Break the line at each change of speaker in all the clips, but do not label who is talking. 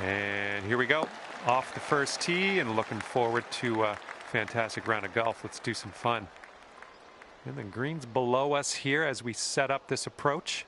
And here we go, off the first tee and looking forward to a fantastic round of golf. Let's do some fun. And the green's below us here as we set up this approach.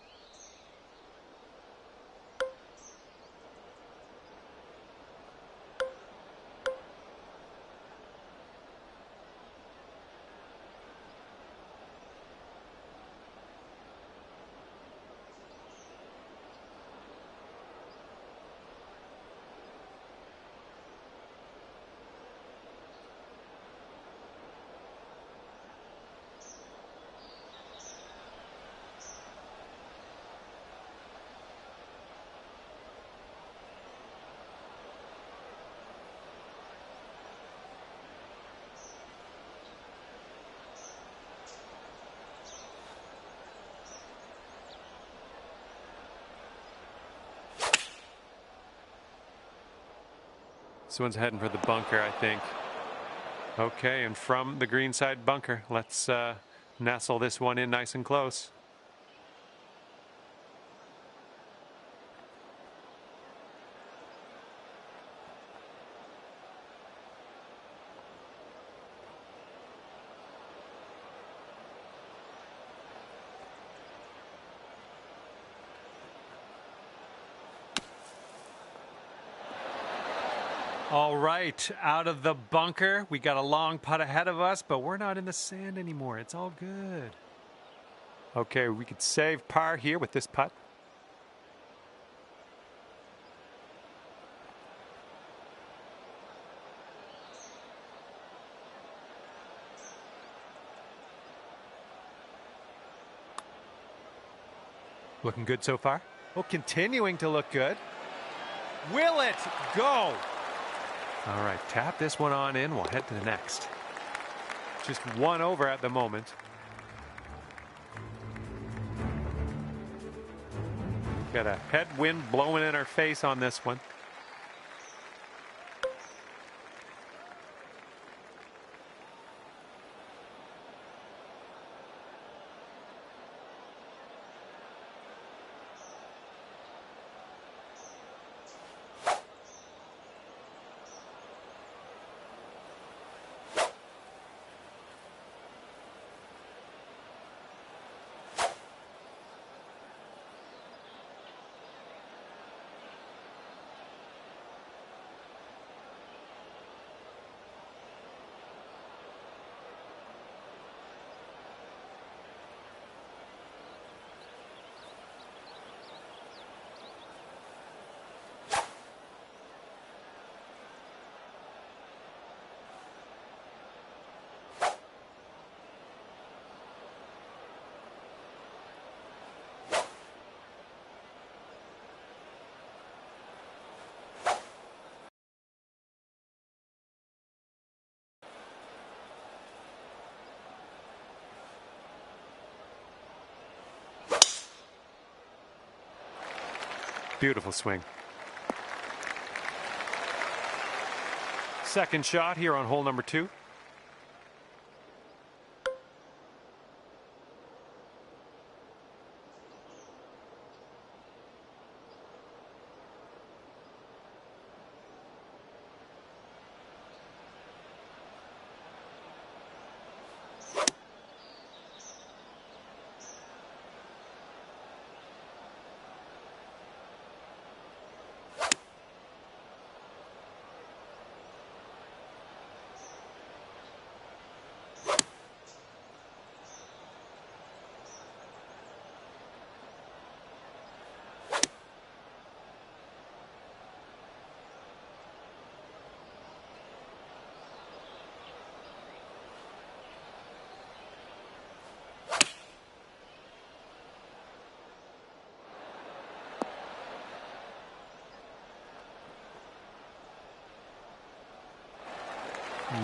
This one's heading for the bunker, I think. Okay, and from the greenside bunker, let's nestle this one in nice and close. All right, out of the bunker. We got a long putt ahead of us, but we're not in the sand anymore. It's all good. Okay, we could save par here with this putt. Looking good so far. Oh, continuing to look good. Will it go? All right, tap this one on in. We'll head to the next. Just one over at the moment. Got a headwind blowing in our face on this one. Beautiful swing. Second shot here on hole number 2.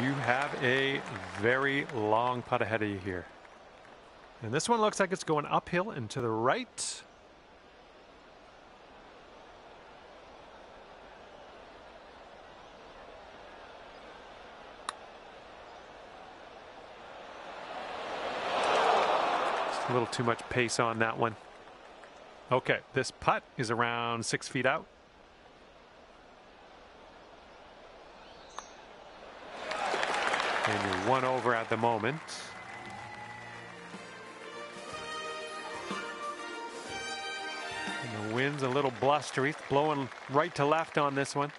You have a very long putt ahead of you here. And this one looks like it's going uphill and to the right. Just a little too much pace on that one. Okay, this putt is around 6 feet out. And you're 1 over at the moment. And the wind's a little blustery. It's blowing right to left on this one.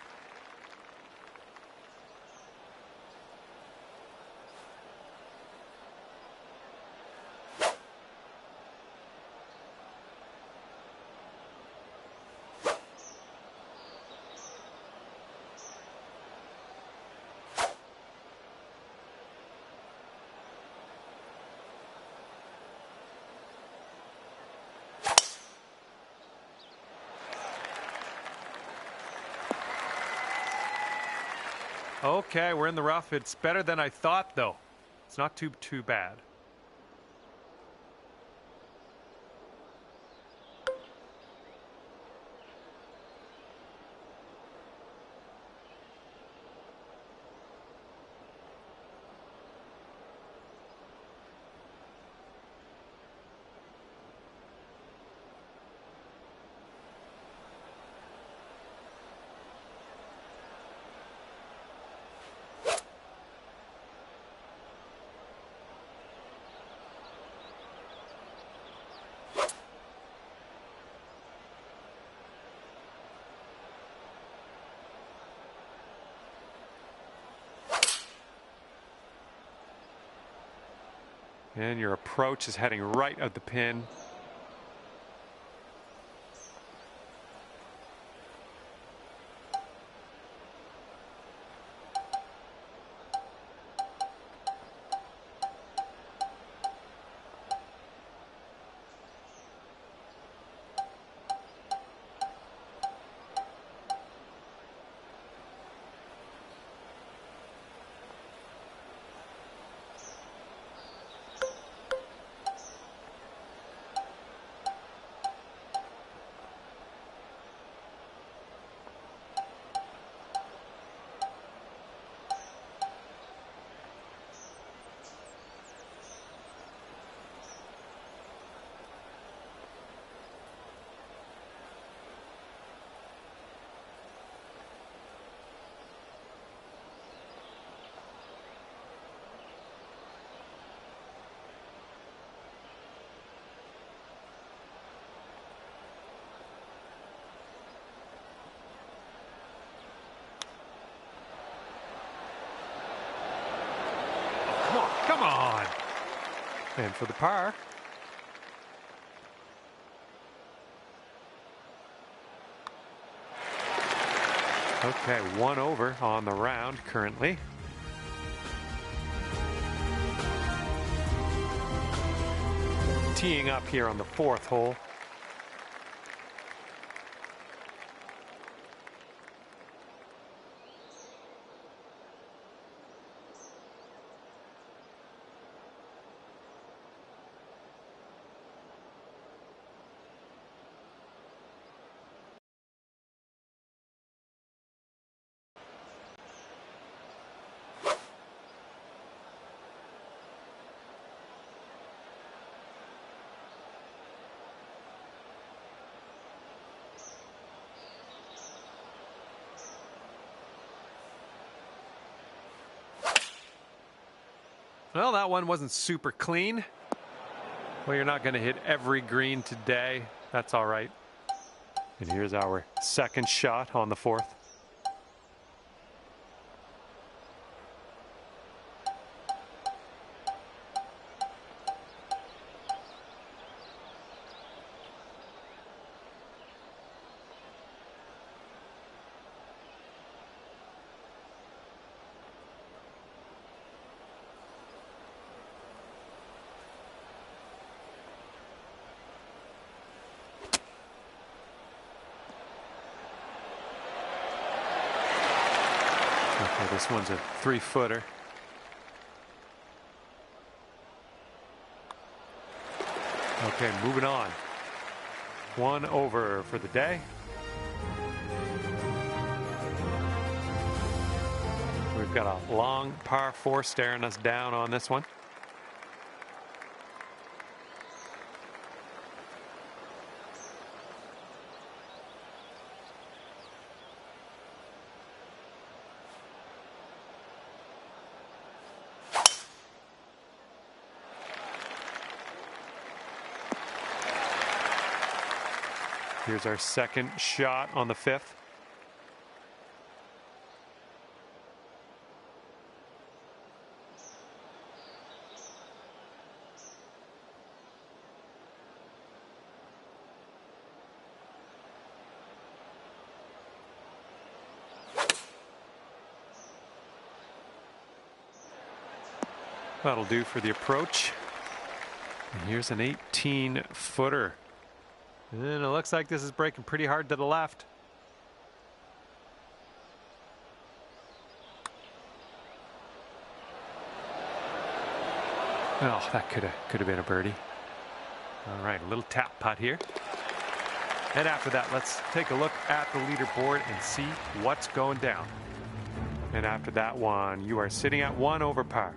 Okay, we're in the rough. It's better than I thought, though. It's not too bad. And your approach is heading right at the pin. Come on. And for the par. Okay, 1 over on the round currently. Teeing up here on the 4th hole. Well, that one wasn't super clean. Well, you're not going to hit every green today. That's all right. And here's our second shot on the 4th. Okay, this one's a 3-footer. Okay, moving on. 1 over for the day. We've got a long par 4 staring us down on this one. Here's our second shot on the 5th. That'll do for the approach. And here's an 18-footer. And it looks like this is breaking pretty hard to the left. Oh, that could have been a birdie. All right, a little tap putt here. And after that, let's take a look at the leaderboard and see what's going down. And after that one, you are sitting at 1 over par.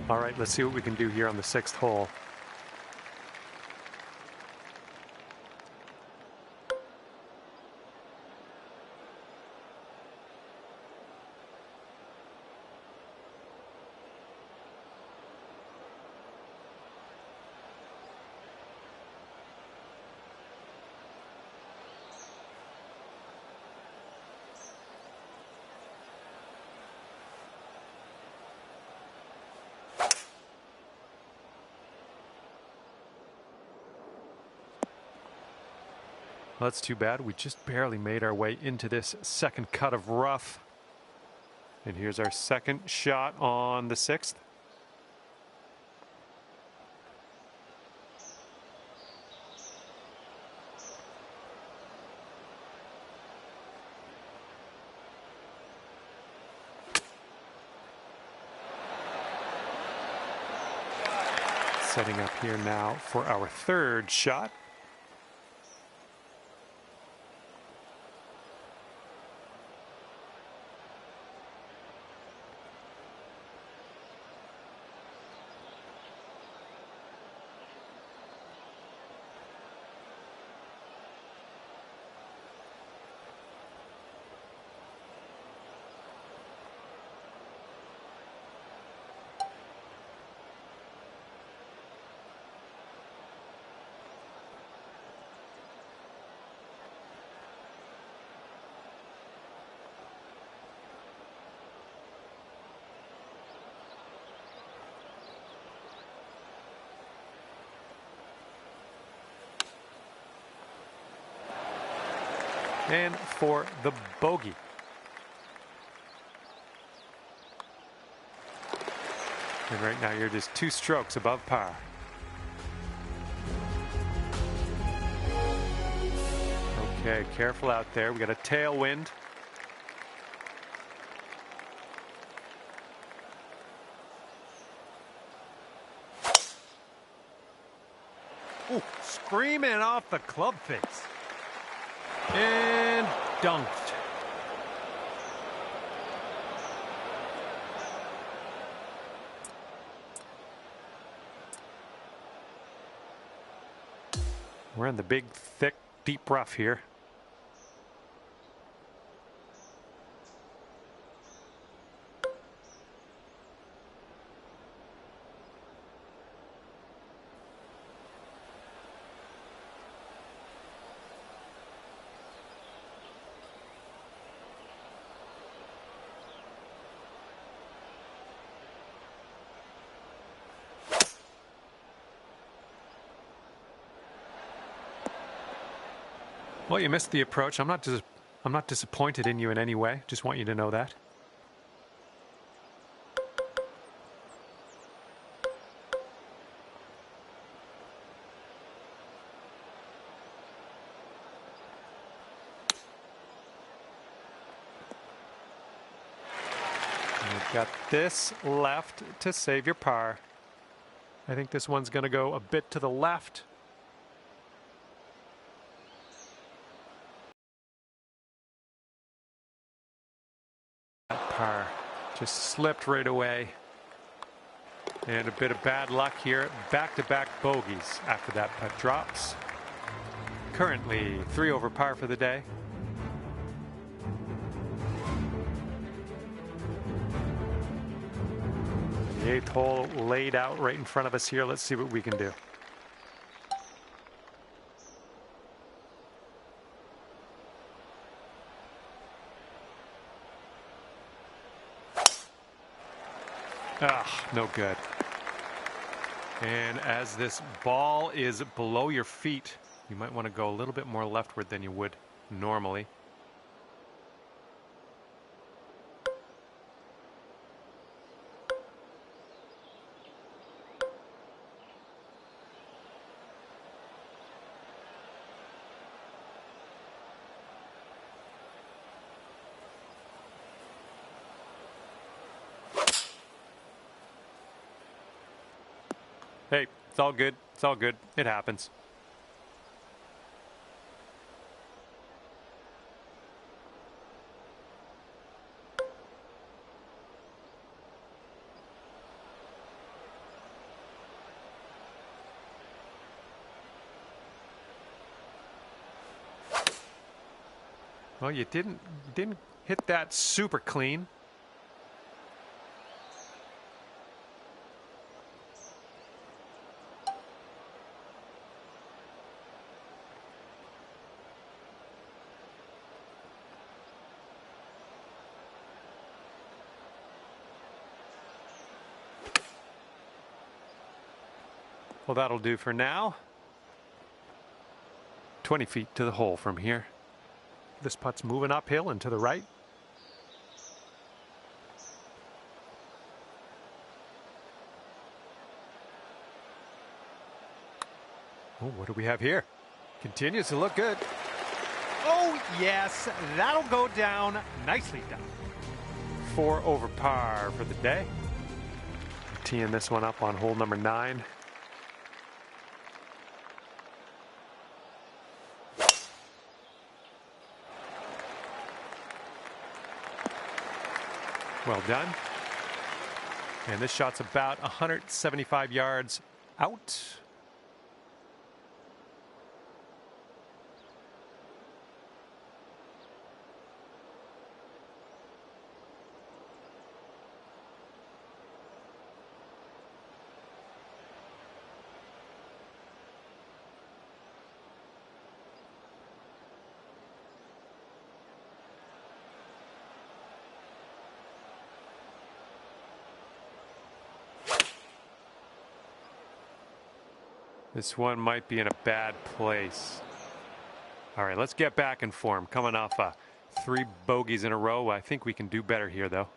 All right, let's see what we can do here on the 6th hole. Well, that's too bad. We just barely made our way into this second cut of rough. And here's our second shot on the 6th. Setting up here now for our third shot. And for the bogey. And right now you're just 2 strokes above par. Okay, careful out there. We got a tailwind. Ooh, screaming off the club face. And dunked. We're in the big, thick, deep rough here. Well, you missed the approach. I'm not disappointed in you in any way. Just want you to know that. You've got this left to save your par. I think this one's going to go a bit to the left. Par just slipped right away. And a bit of bad luck here. Back-to-back bogeys after that putt drops. Currently 3 over par for the day. The 8th hole laid out right in front of us here. Let's see what we can do. Ah, no good. And as this ball is below your feet, you might want to go a little bit more leftward than you would normally. Hey, it's all good. It's all good. It happens. Well, you didn't hit that super clean. Well, that'll do for now. 20 feet to the hole from here. This putt's moving uphill and to the right. Oh, what do we have here? Continues to look good. Oh, yes, that'll go down. Nicely done. 4 over par for the day. Teeing this one up on hole number 9. Well done. And this shot's about 175 yards out. This one might be in a bad place. All right, let's get back in form. Coming off 3 bogeys in a row. I think we can do better here, though.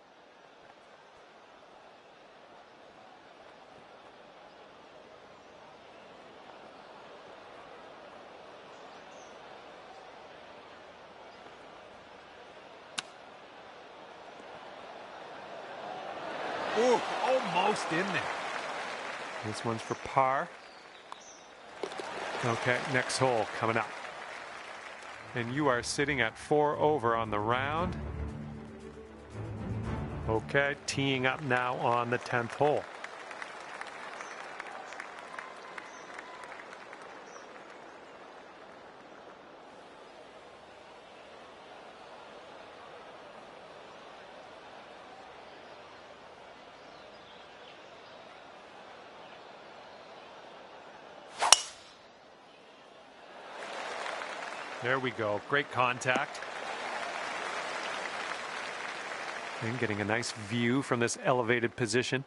Ooh, almost in there. This one's for par. Okay, next hole coming up. And you are sitting at 4 over on the round. Okay, teeing up now on the 10th hole. There we go. Great contact. And getting a nice view from this elevated position.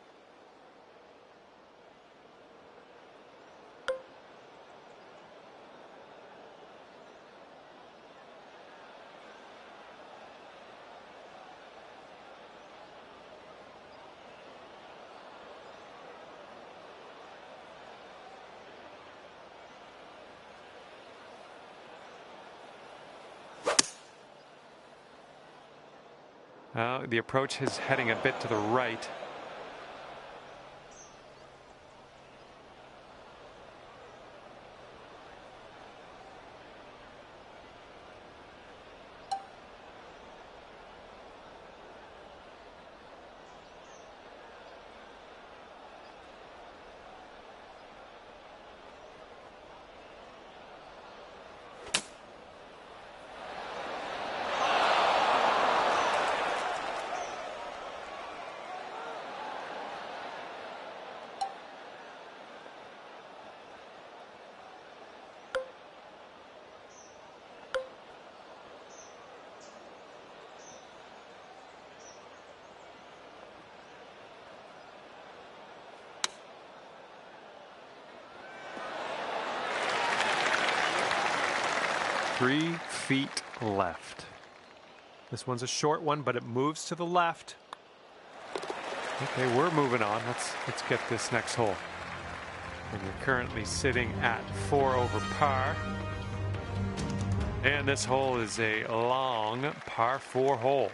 The approach is heading a bit to the right. 3 feet left. This one's a short one, but it moves to the left. Okay, we're moving on. Let's get this next hole. And you're currently sitting at 4 over par. And this hole is a long par 4 hole.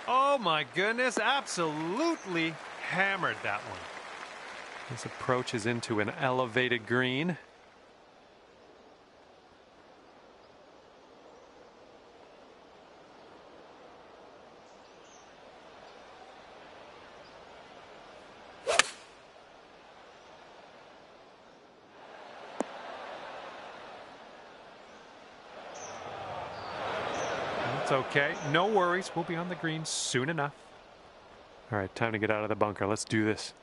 Oh my goodness, absolutely hammered that one. This approach is into an elevated green. It's okay. No worries. We'll be on the green soon enough. All right, time to get out of the bunker. Let's do this.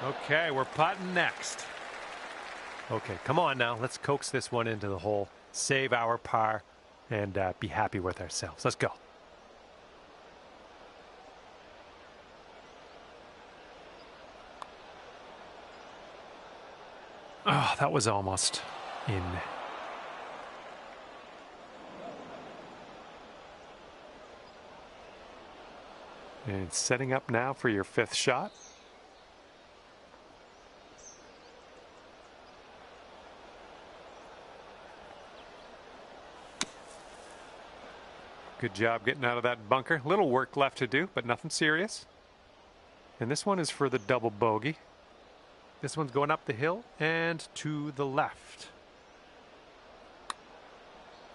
Okay, we're putting next. Okay, come on now. Let's coax this one into the hole, save our par, and be happy with ourselves. Let's go. Oh, that was almost in. And setting up now for your 5th shot. Good job getting out of that bunker. Little work left to do, but nothing serious. And this one is for the double bogey. This one's going up the hill and to the left.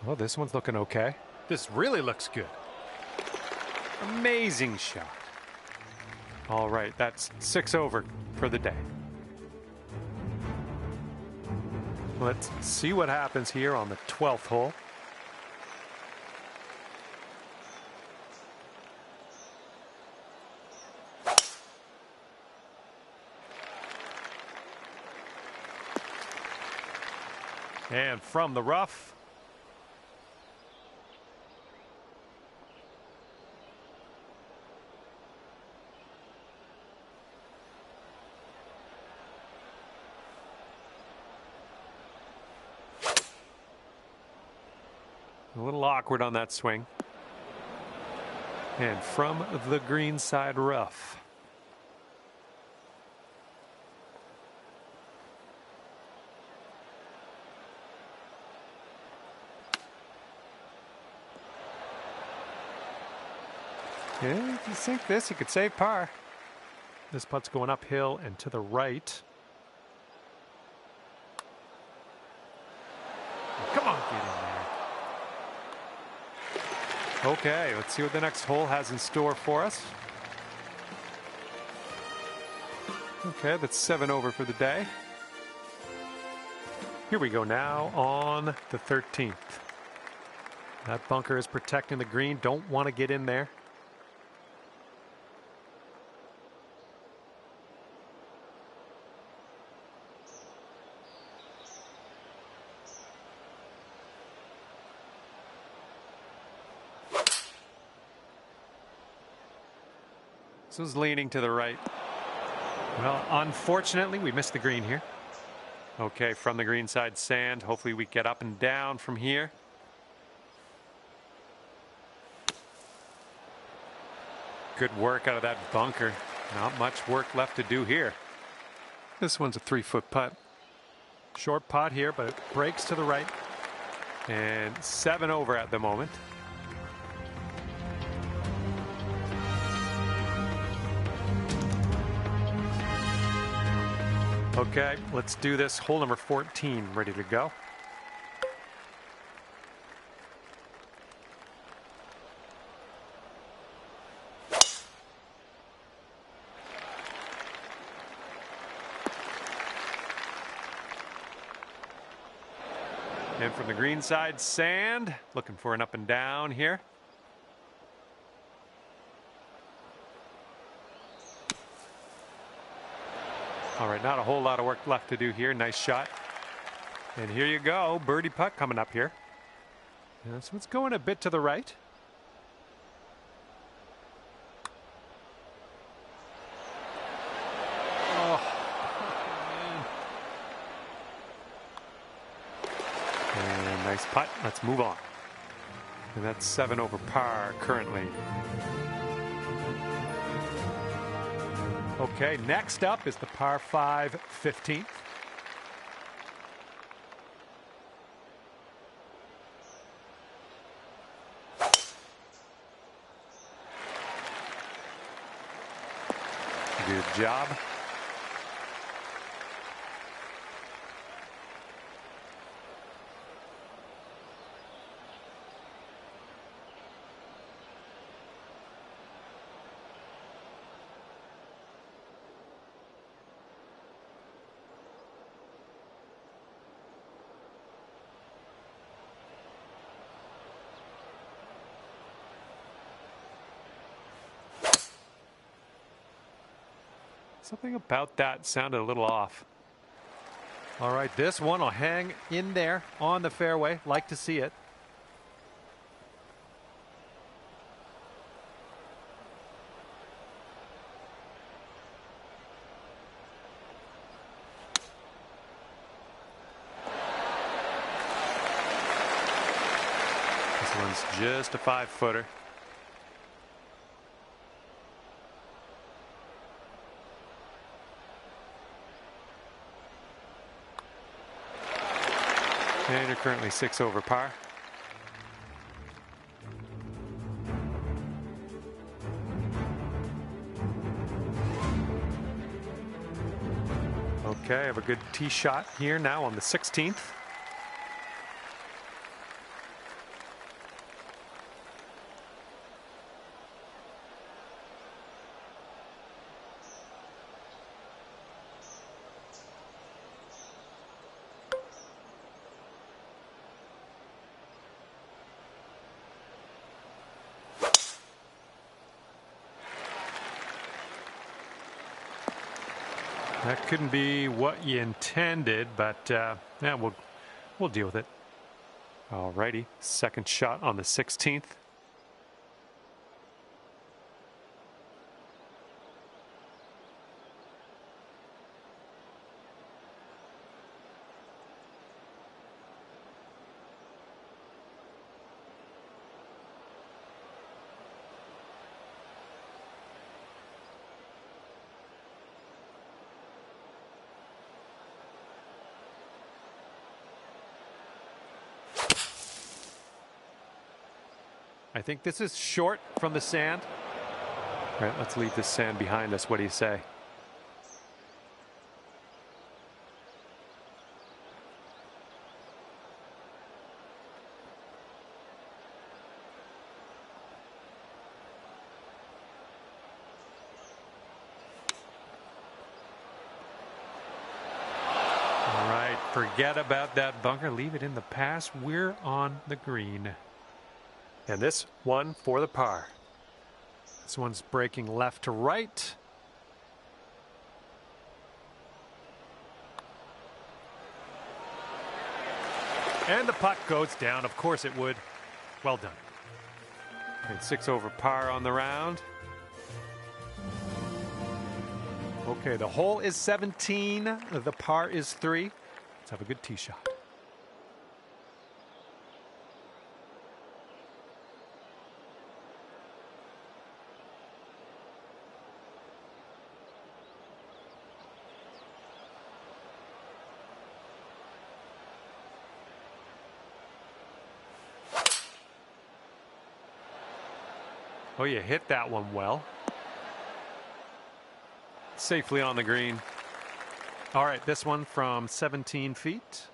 Well, this one's looking okay. This really looks good. Amazing shot. All right, that's 6 over for the day. Let's see what happens here on the 12th hole. And from the rough. A little awkward on that swing. And from the green side rough. Yeah, if you sink this, you could save par. This putt's going uphill and to the right. Come on, get in there. Okay, let's see what the next hole has in store for us. Okay, that's 7 over for the day. Here we go now on the 13th. That bunker is protecting the green. Don't want to get in there. This was leaning to the right. Well, unfortunately, we missed the green here. Okay, from the green side sand. Hopefully we get up and down from here. Good work out of that bunker. Not much work left to do here. This one's a 3-foot putt. Short putt here, but it breaks to the right. And 7 over at the moment. Okay, let's do this. Hole number 14, ready to go. And from the green side, sand. Looking for an up and down here. All right, not a whole lot of work left to do here. Nice shot. And here you go, birdie putt coming up here. And so it's going a bit to the right. Oh, man. And nice putt. Let's move on. And that's 7 over par currently. Okay, next up is the par 5 15th. Good job. Something about that sounded a little off. All right, this one will hang in there on the fairway. Like to see it. This one's just a 5-footer. And you're currently 6 over par. Okay, I have a good tee shot here now on the 16th. That couldn't be what you intended, but yeah, we'll deal with it. All righty, second shot on the 16th. I think this is short from the sand. All right, let's leave this sand behind us. What do you say? Forget about that bunker. Leave it in the pass. We're on the green. And this one for the par. This one's breaking left to right. And the putt goes down. Of course it would. Well done. And 6 over par on the round. Okay, the hole is 17. The par is 3. Let's have a good tee shot. Oh, you hit that one well. Safely on the green. All right, this one from 17 feet.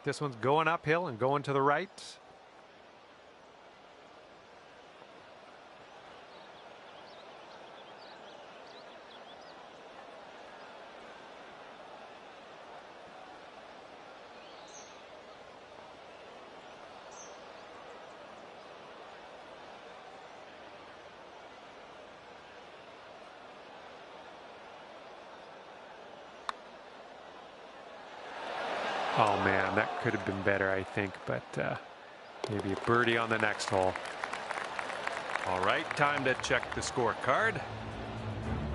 This one's going uphill and going to the right. Oh man, that could have been better, I think, but maybe a birdie on the next hole. All right, time to check the scorecard.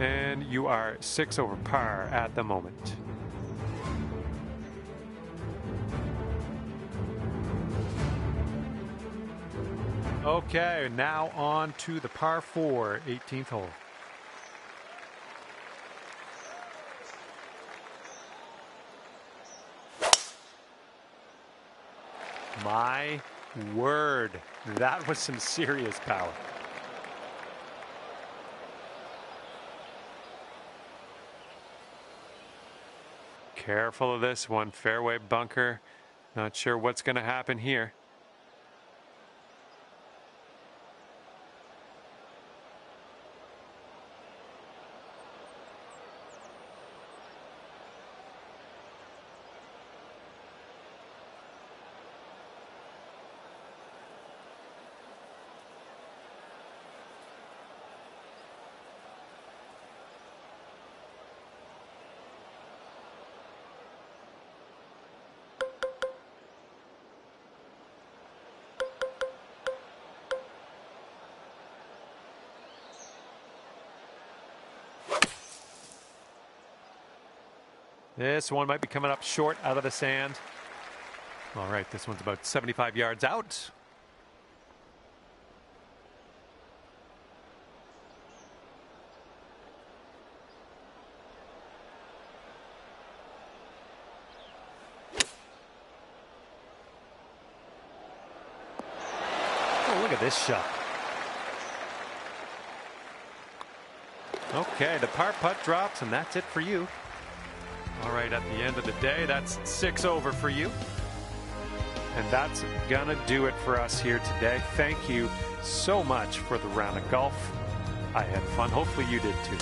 And you are 6 over par at the moment. Okay, now on to the par 4, 18th hole. My word, that was some serious power. Careful of this one, fairway bunker. Not sure what's going to happen here. This one might be coming up short out of the sand. All right, this one's about 75 yards out. Oh, look at this shot. Okay, the par putt drops, and that's it for you. All right, at the end of the day, that's 6 over for you. And that's gonna do it for us here today. Thank you so much for the round of golf. I had fun. Hopefully you did too.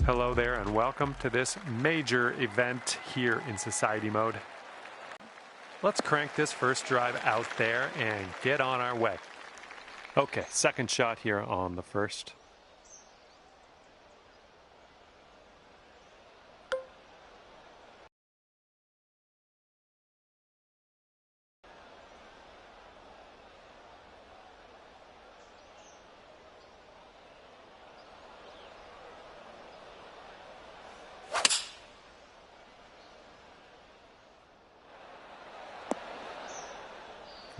Hello there and welcome to this major event here in Society Mode. Let's crank this first drive out there and get on our way. Okay, second shot here on the first.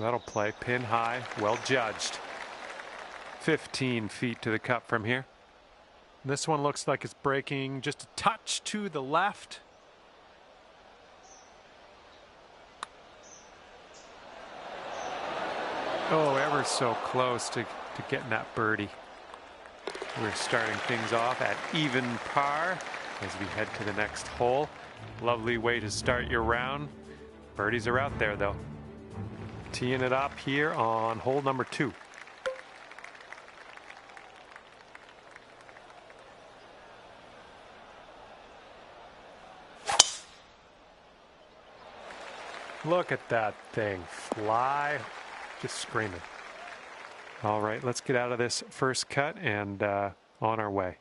That'll play pin high, well judged. 15 feet to the cup from here. This one looks like it's breaking just a touch to the left. Oh, ever so close to getting that birdie. We're starting things off at even par as we head to the next hole. Lovely way to start your round. Birdies are out there though. Teeing it up here on hole number 2. Look at that thing fly, just screaming. All right, let's get out of this first cut and on our way.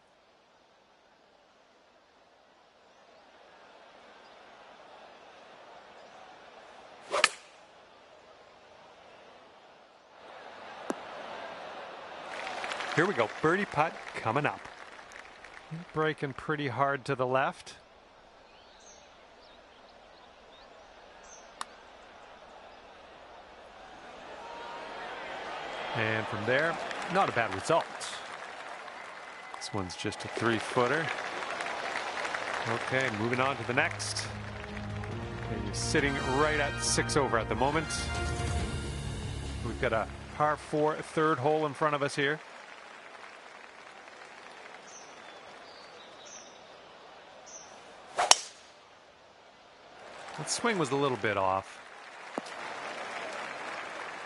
Here we go, birdie putt coming up. Breaking pretty hard to the left. And from there, not a bad result. This one's just a 3-footer. Okay, moving on to the next. And you're sitting right at 6 over at the moment. We've got a par 4 third hole in front of us here. That swing was a little bit off.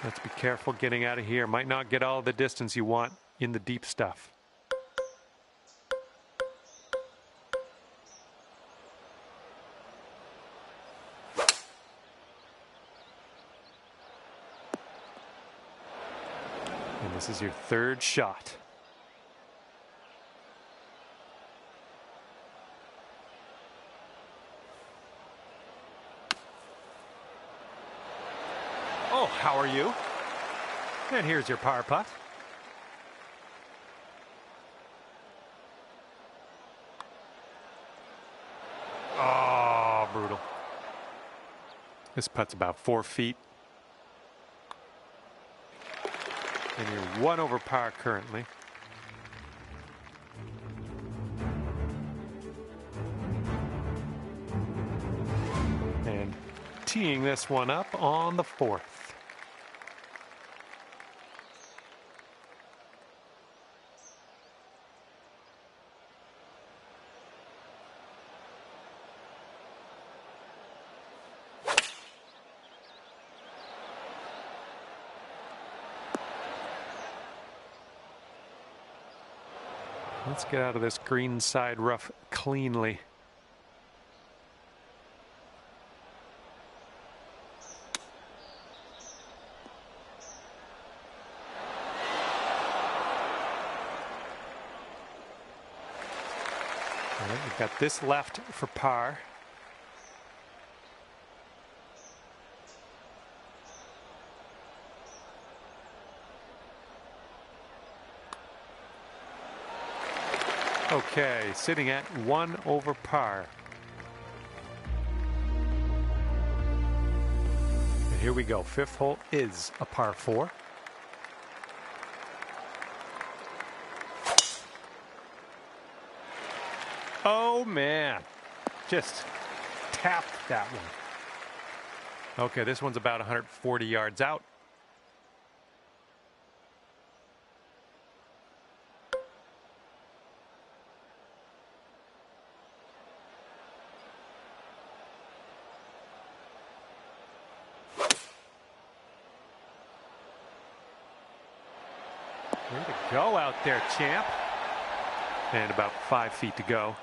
Let's be careful getting out of here. Might not get all the distance you want in the deep stuff. And this is your third shot. Oh, how are you? And here's your par putt. Oh, brutal. This putt's about 4 feet. And you're 1 over par currently. And teeing this one up on the 4th. Let's get out of this green side rough cleanly. All right, we've got this left for par. Okay, sitting at 1 over par. And here we go. 5th hole is a par 4. Oh man, just tapped that one. Okay, this one's about 140 yards out. Way to go out there, champ. And about 5 feet to go.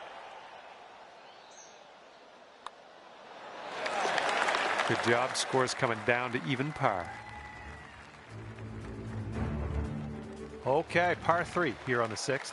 Good job. Scores coming down to even par. Okay, par 3 here on the 6th.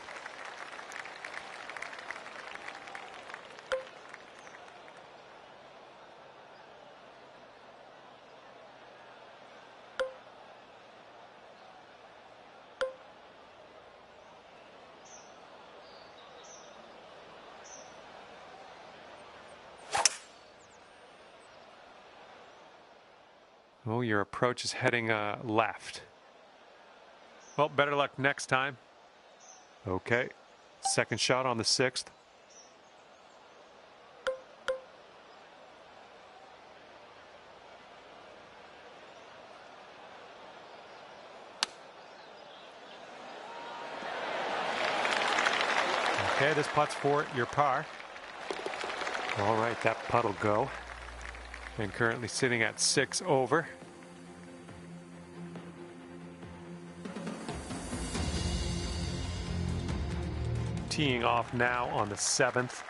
Oh, your approach is heading left. Well, better luck next time. Okay, second shot on the 6th. Okay, this putt's for your par. All right, that putt will go. And currently sitting at 6 over. Teeing off now on the 7th.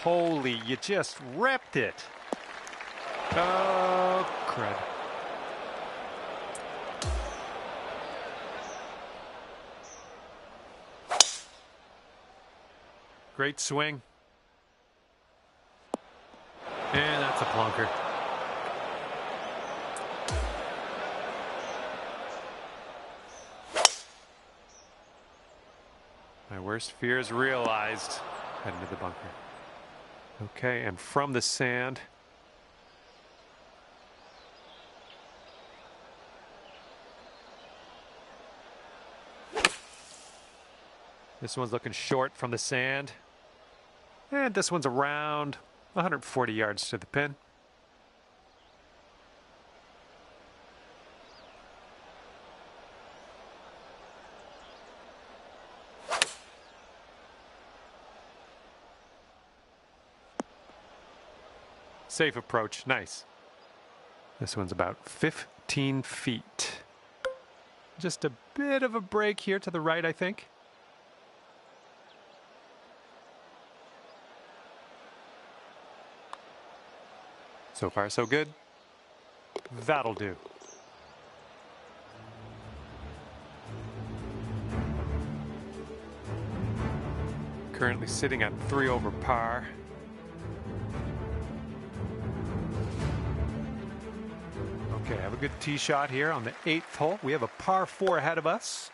Holy, you just ripped it. Oh, crud. Great swing. And that's a plunker. My worst fears realized. Heading to the bunker. Okay, and from the sand. This one's looking short from the sand. And this one's around 140 yards to the pin. Safe approach, nice. This one's about 15 feet. Just a bit of a break here to the right, I think. So far, so good. That'll do. Currently sitting at 3 over par. Okay, have a good tee shot here on the 8th hole. We have a par 4 ahead of us.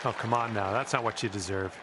Oh, come on now. That's not what you deserve.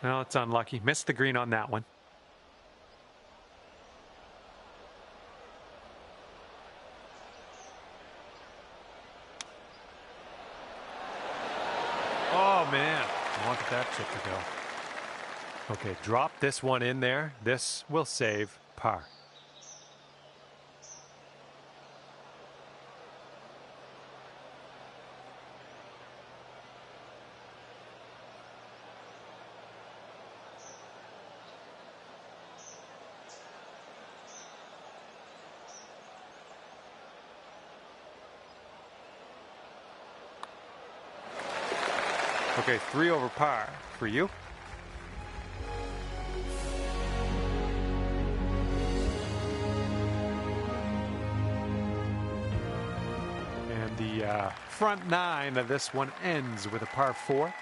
Well, it's unlucky. Missed the green on that one. Oh, man. I wanted that chip to go. Okay, drop this one in there. This will save par. Okay, 3 over par for you. And the front 9 of this one ends with a par 4.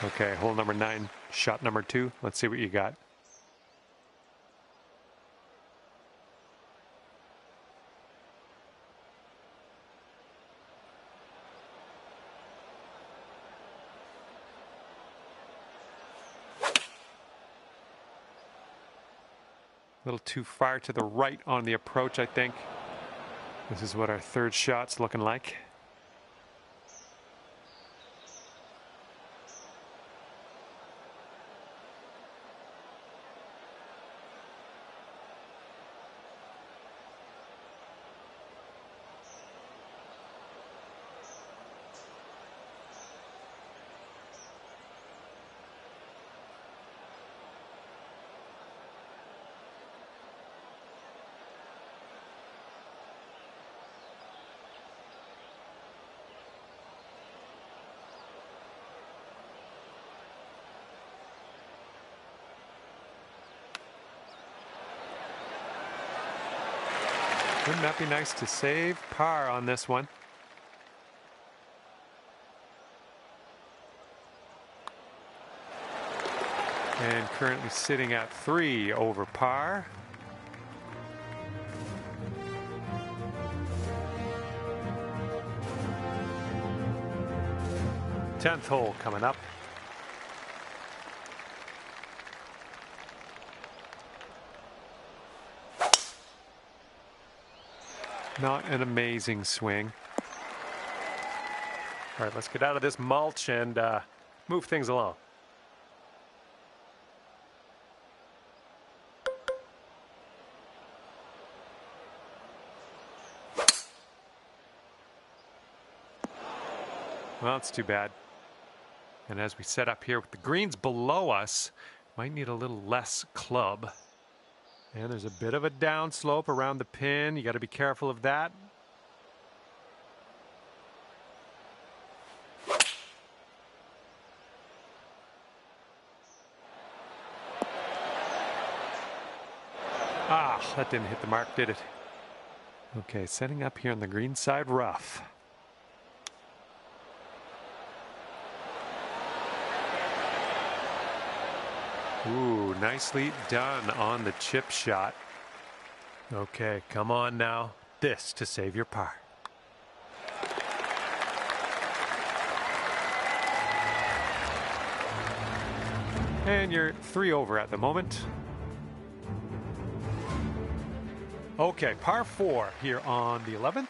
Okay, hole number 9, shot number 2. Let's see what you got. A little too far to the right on the approach, I think. This is what our third shot's looking like. Wouldn't that be nice to save par on this one? And currently sitting at 3 over par. Tenth hole coming up. Not an amazing swing. All right, let's get out of this mulch and move things along. Well, it's too bad. And as we set up here with the greens below us, might need a little less club. And there's a bit of a downslope around the pin. You got to be careful of that. Ah, that didn't hit the mark, did it? Okay, setting up here on the green side rough. Ooh, nicely done on the chip shot. Okay, come on now. This to save your par. And you're 3 over at the moment. Okay, par 4 here on the 11th.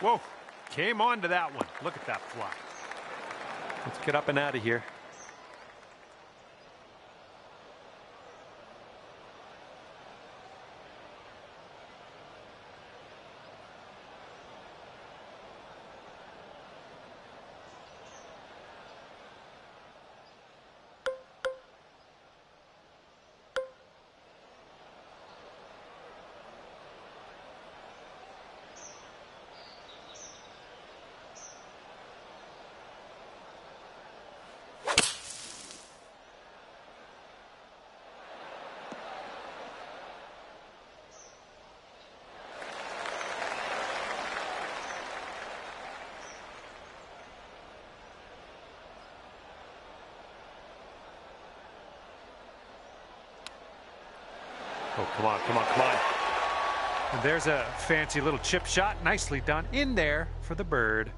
Whoa, came on to that one. Look at that fly. Let's get up and out of here. Oh, come on, come on, come on. And there's a fancy little chip shot. Nicely done in there for the bird.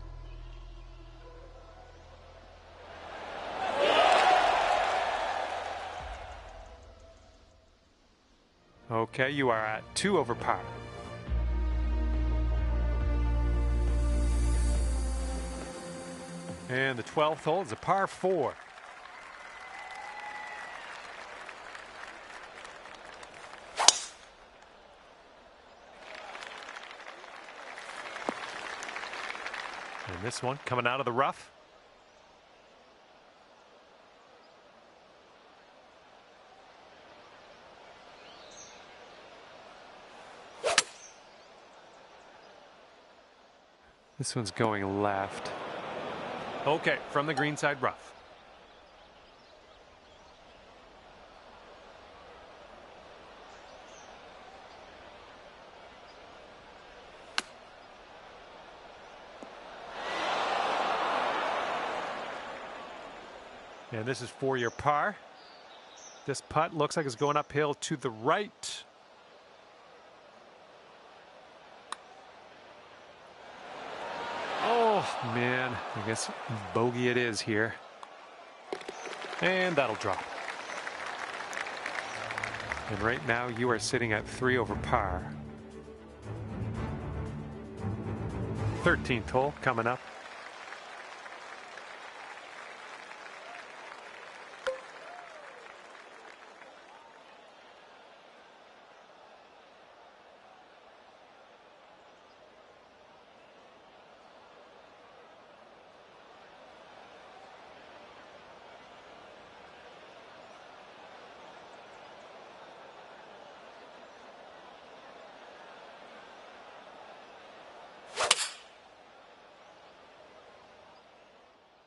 Okay, you are at 2 over par. And the 12th hole is a par 4. And this one coming out of the rough. This one's going left. Okay, from the green side rough. And this is for your par. This putt looks like it's going uphill to the right. Oh, man, I guess bogey it is here. And that'll drop. And right now you are sitting at 3 over par. 13th hole coming up.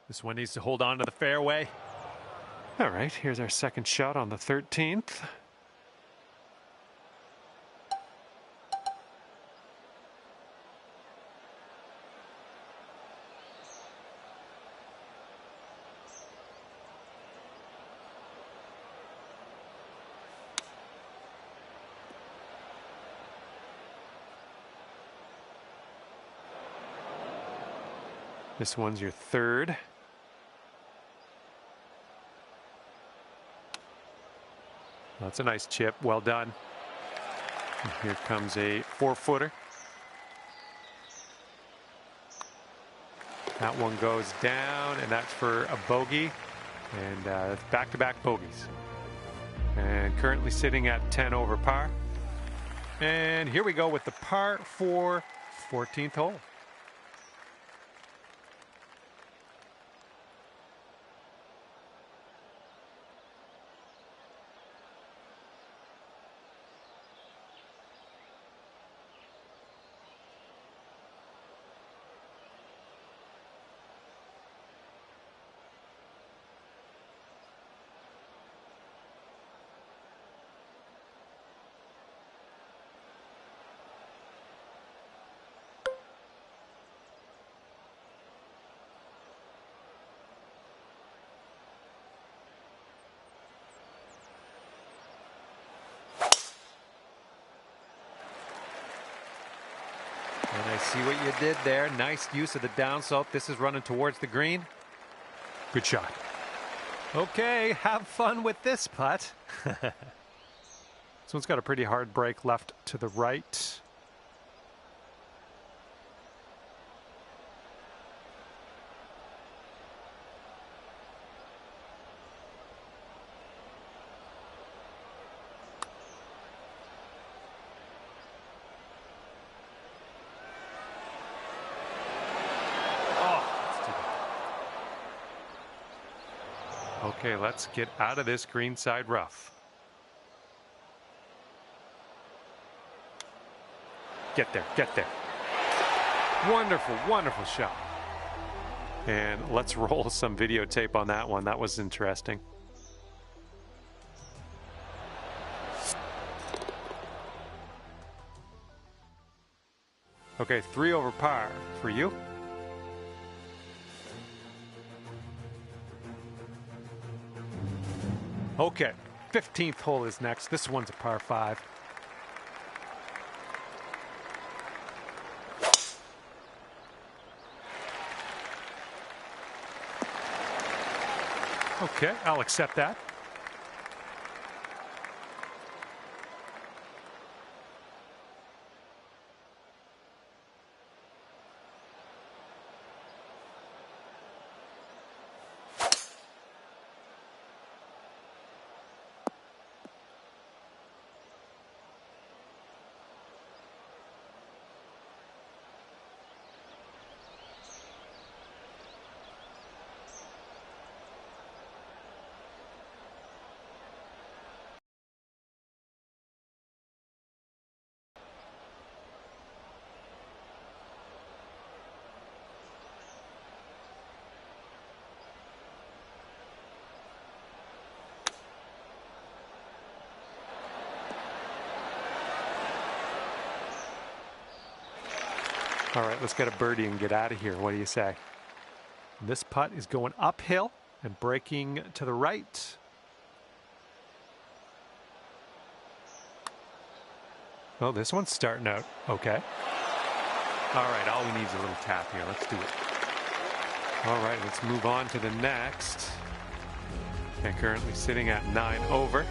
This one needs to hold on to the fairway. All right, here's our second shot on the 13th. This one's your third. That's a nice chip. Well done. And here comes a 4-footer. That one goes down, and that's for a bogey. And back-to-back bogeys. And currently sitting at 10 over par. And here we go with the par 4 14th hole. And I see what you did there. Nice use of the downslope. This is running towards the green. Good shot. Okay, have fun with this putt. This one's got a pretty hard break left to the right. Okay, let's get out of this green side rough. Get there, get there. Wonderful, wonderful shot. And let's roll some videotape on that one. That was interesting. Okay, 3 over par for you. Okay, 15th hole is next. This one's a par 5. Okay, I'll accept that. All right, let's get a birdie and get out of here. What do you say? This putt is going uphill and breaking to the right. Oh, this one's starting out okay. All right, all we need is a little tap here. Let's do it. All right, let's move on to the next. And currently sitting at 9 over.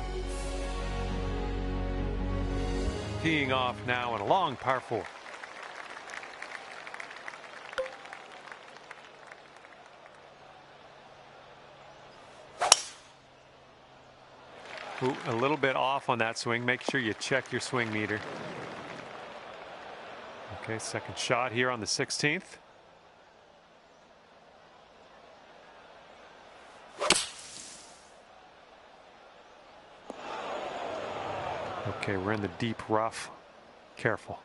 Teeing off now in a long par 4. Ooh, a little bit off on that swing. Make sure you check your swing meter. Okay, second shot here on the 16th. Okay, we're in the deep rough. Careful.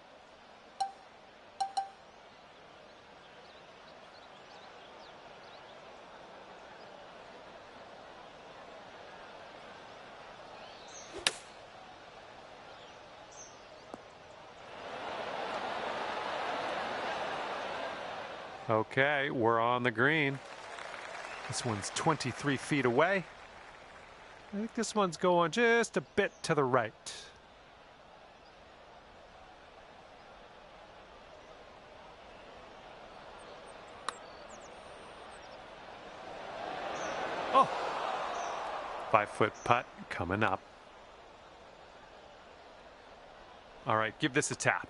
Okay, we're on the green. This one's 23 feet away. I think this one's going just a bit to the right. Oh! 5-foot putt coming up. All right, give this a tap.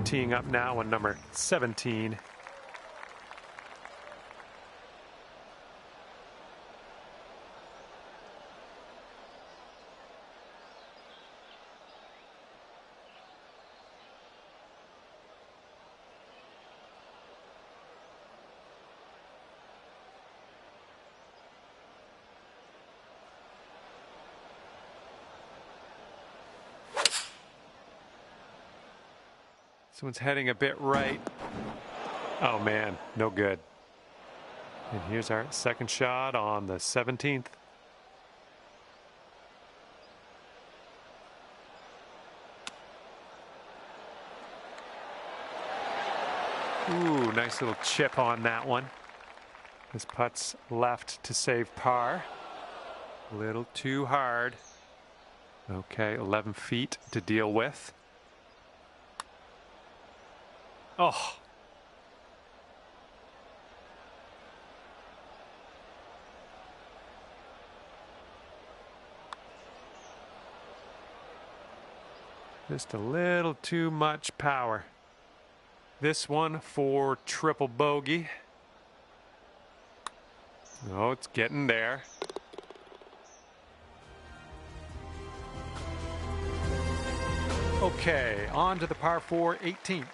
Teeing up now on number 17. This one's heading a bit right. Oh man, no good. And here's our second shot on the 17th. Ooh, nice little chip on that one. This putt's left to save par. A little too hard. Okay, 11 feet to deal with. Oh. Just a little too much power. This one for triple bogey. Oh, it's getting there. Okay, on to the par 4 18th.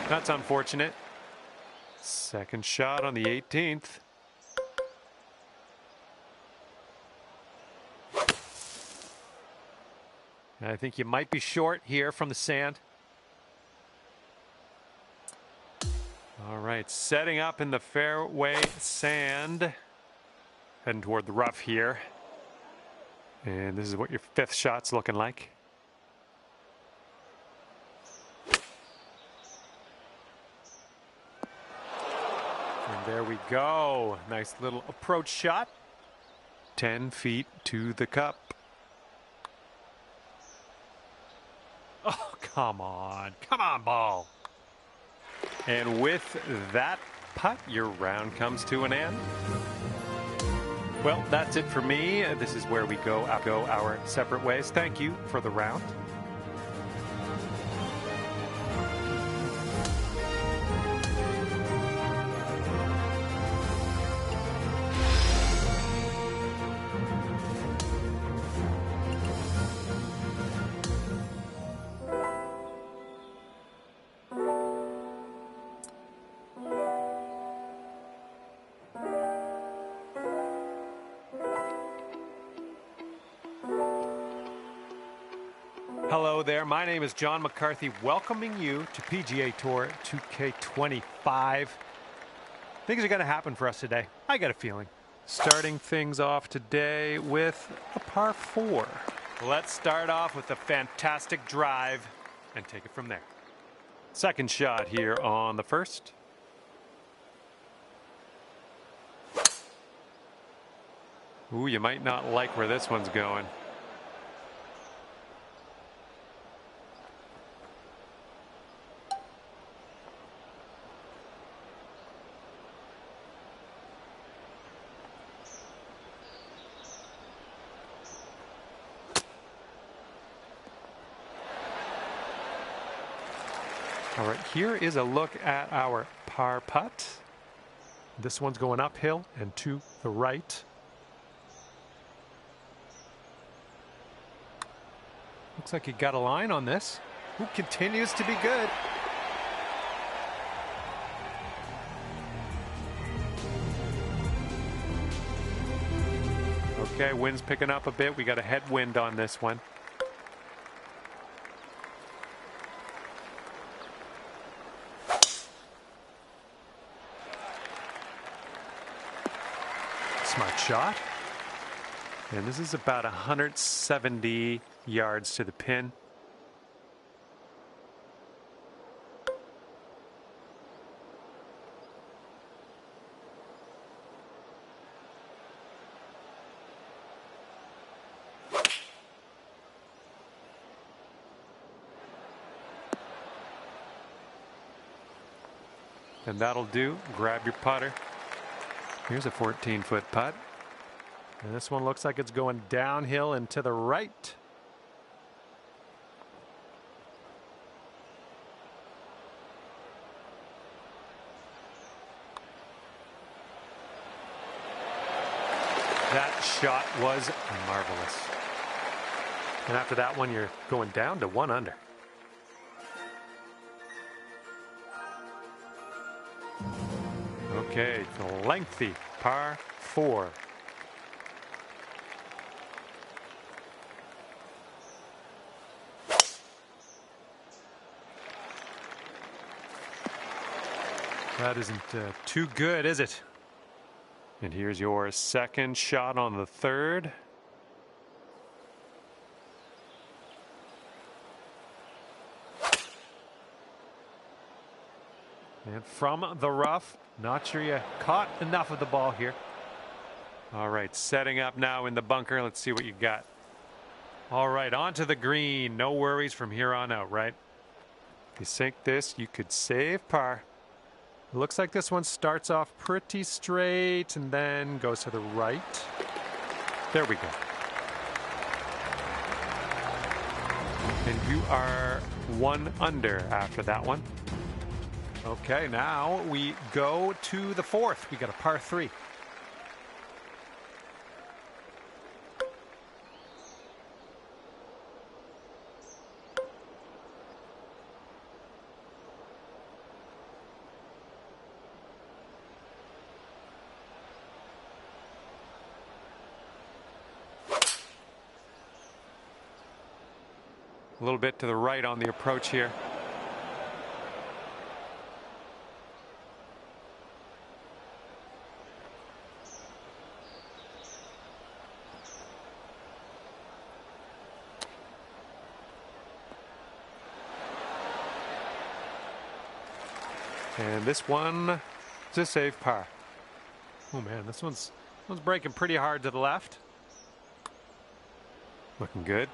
That's unfortunate. Second shot on the 18th. I think you might be short here from the sand. All right, setting up in the fairway sand. Heading toward the rough here. And this is what your fifth shot's looking like. And there we go. Nice little approach shot. 10 feet to the cup. Oh, come on. Come on, ball. And with that putt, your round comes to an end. Well, that's it for me. This is where we go our separate ways. Thank you for the round. Hello there, my name is John McCarthy, welcoming you to PGA Tour 2K25. Things are going to happen for us today, I got a feeling. Starting things off today with a par 4. Let's start off with a fantastic drive and take it from there. Second shot here on the first. Ooh, you might not like where this one's going. All right, here is a look at our par putt. This one's going uphill and to the right. Looks like he got a line on this. Who continues to be good. Okay, wind's picking up a bit. We got a headwind on this one. Smart shot. And this is about 170 yards to the pin. And that'll do. Grab your putter. Here's a 14-foot putt. And this one looks like it's going downhill and to the right. That shot was marvelous. And after that one, you're going down to 1 under. Okay, the lengthy par 4. That isn't too good, is it? And here's your second shot on the third. And from the rough, not sure you caught enough of the ball here. All right, setting up now in the bunker. Let's see what you got. All right, onto the green. No worries from here on out, right? If you sink this, you could save par. It looks like this one starts off pretty straight and then goes to the right. There we go. And you are 1 under after that one. Okay, now we go to the fourth. We got a par 3. A little bit to the right on the approach here. And this one is a safe par. Oh man, this one's breaking pretty hard to the left. Looking good.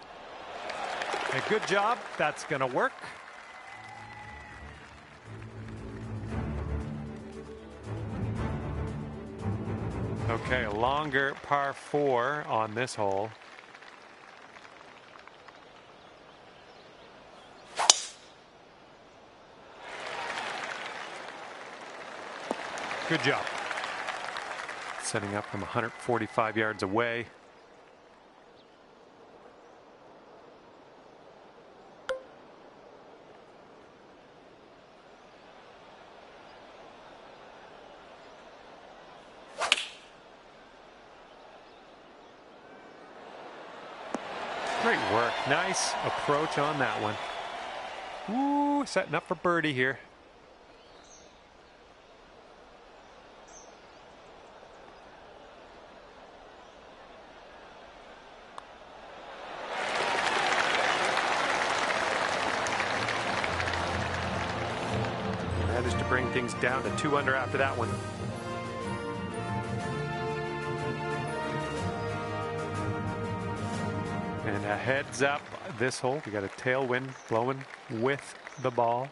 A good job. That's going to work. Okay, a longer par 4 on this hole. Good job. Setting up from 145 yards away. Great work. Nice approach on that one. Ooh, setting up for birdie here. Managed to bring things down to 2 under after that one. And a heads up this hole. We got a tailwind blowing with the ball.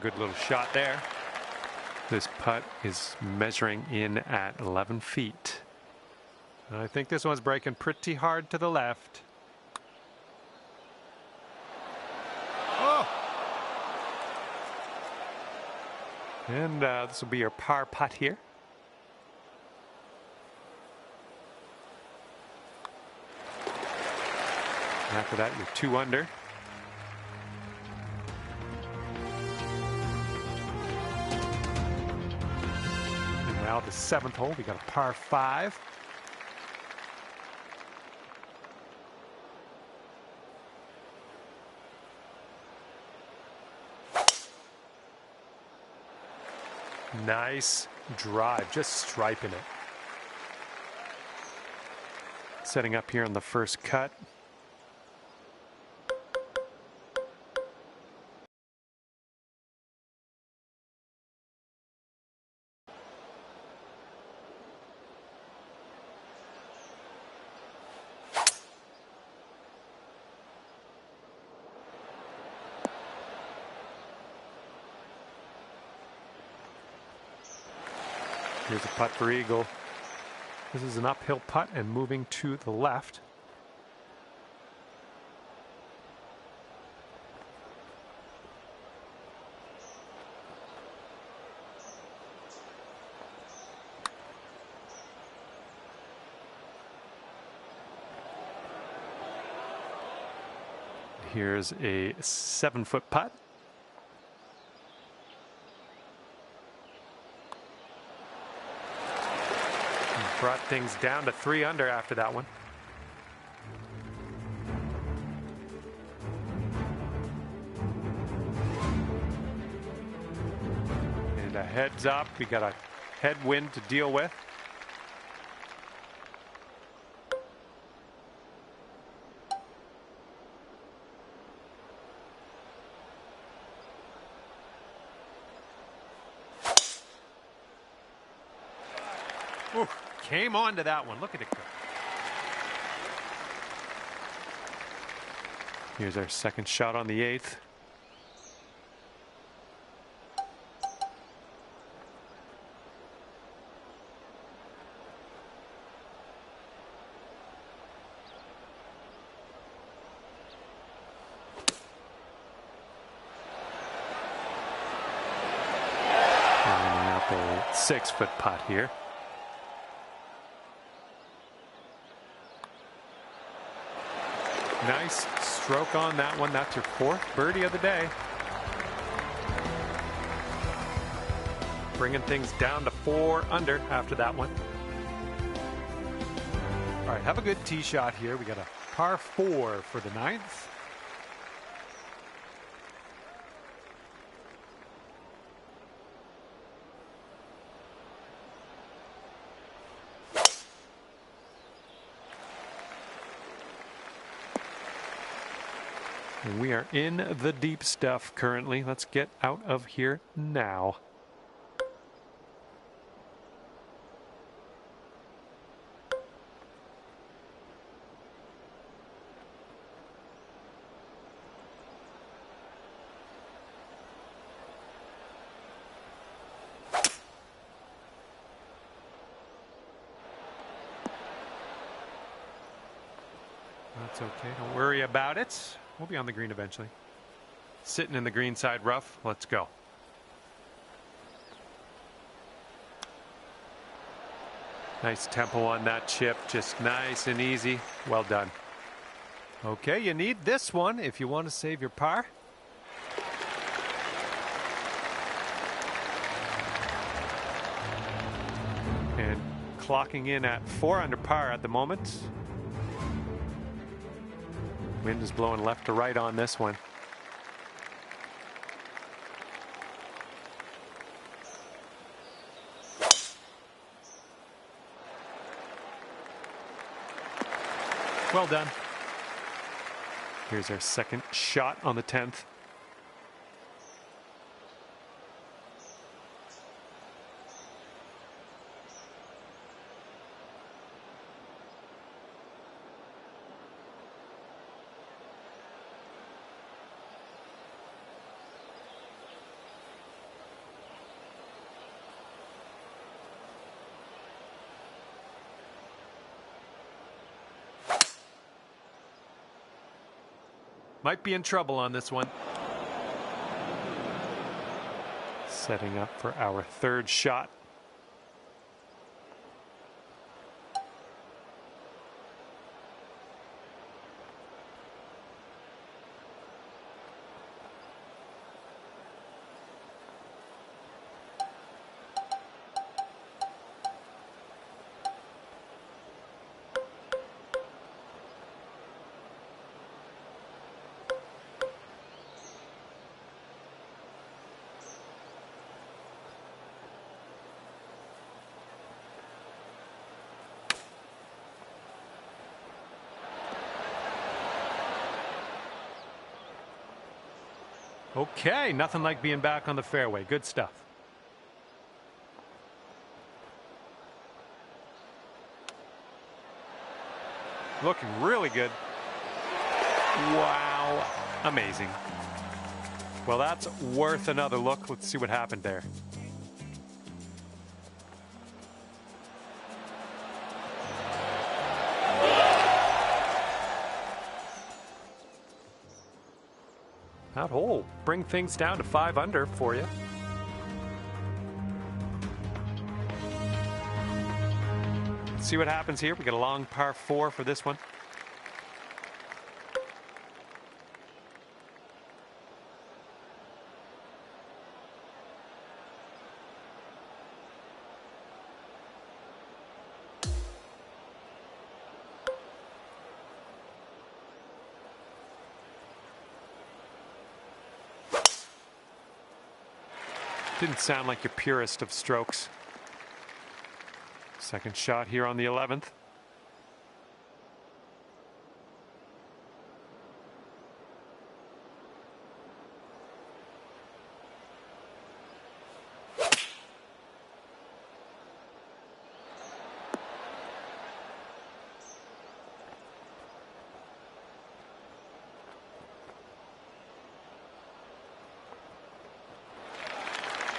Good little shot there. This putt is measuring in at 11 feet. I think this one's breaking pretty hard to the left. Oh! And this will be your par putt here. And after that, you're 2 under. And now the 7th hole, we got a par 5. Nice drive, just striping it. Setting up here on the first cut. Here's a putt for eagle. This is an uphill putt and moving to the left. Here's a 7-foot putt. Brought things down to 3 under after that one. And a heads up. We got a headwind to deal with. Ooh. Came on to that one. Look at it go. Here's our second shot on the 8th. Lining up a 6-foot putt here. Nice stroke on that one. That's your 4th birdie of the day. Bringing things down to 4 under after that one. All right, have a good tee shot here. We got a par 4 for the 9th. And we are in the deep stuff currently. Let's get out of here now. That's okay. Don't worry about it. We'll be on the green eventually. Sitting in the green side rough. Let's go. Nice tempo on that chip. Just nice and easy. Well done. Okay, you need this one if you want to save your par. And clocking in at 4 under par at the moment. Wind is blowing left to right on this one. Well done. Here's our second shot on the 10th. Might be in trouble on this one. Setting up for our 3rd shot. Okay, nothing like being back on the fairway. Good stuff. Looking really good. Wow, amazing. Well, that's worth another look. Let's see what happened there. That hole bring things down to 5 under for you. Let's see what happens here. We got a long par 4 for this one. Didn't sound like your purest of strokes. Second shot here on the 11th.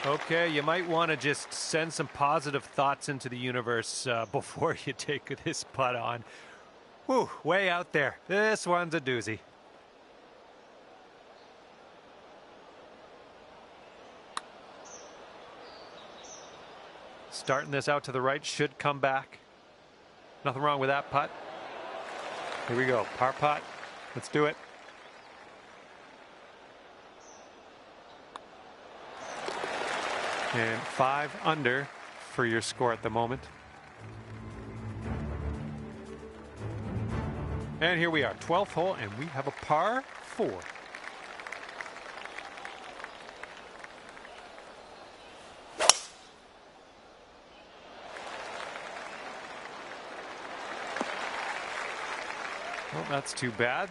Okay, you might want to just send some positive thoughts into the universe before you take this putt on. Whew, way out there. This one's a doozy. Starting this out to the right should come back. Nothing wrong with that putt. Here we go, par putt. Let's do it. And 5 under for your score at the moment. And here we are, 12th hole, and we have a par 4. Well, that's too bad.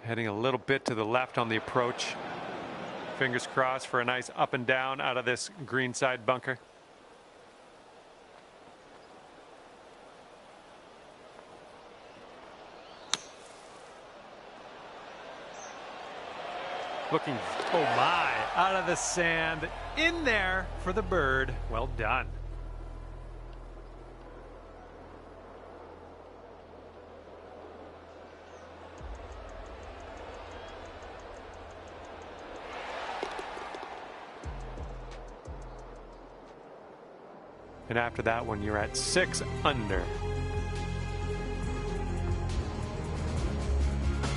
Heading a little bit to the left on the approach. Fingers crossed for a nice up and down out of this greenside bunker. Looking, oh my, out of the sand, in there for the bird. Well done. And after that one, you're at 6 under.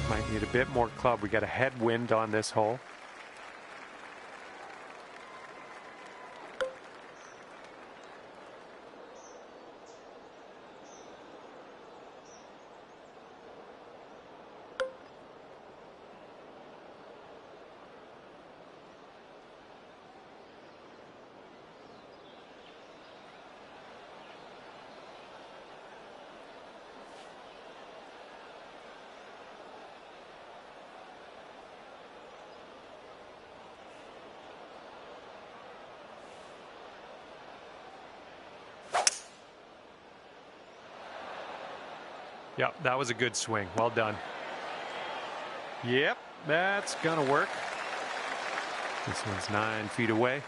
Might need a bit more club. We got a headwind on this hole. Yep, that was a good swing. Well done. Yep, that's gonna work. This one's 9 feet away.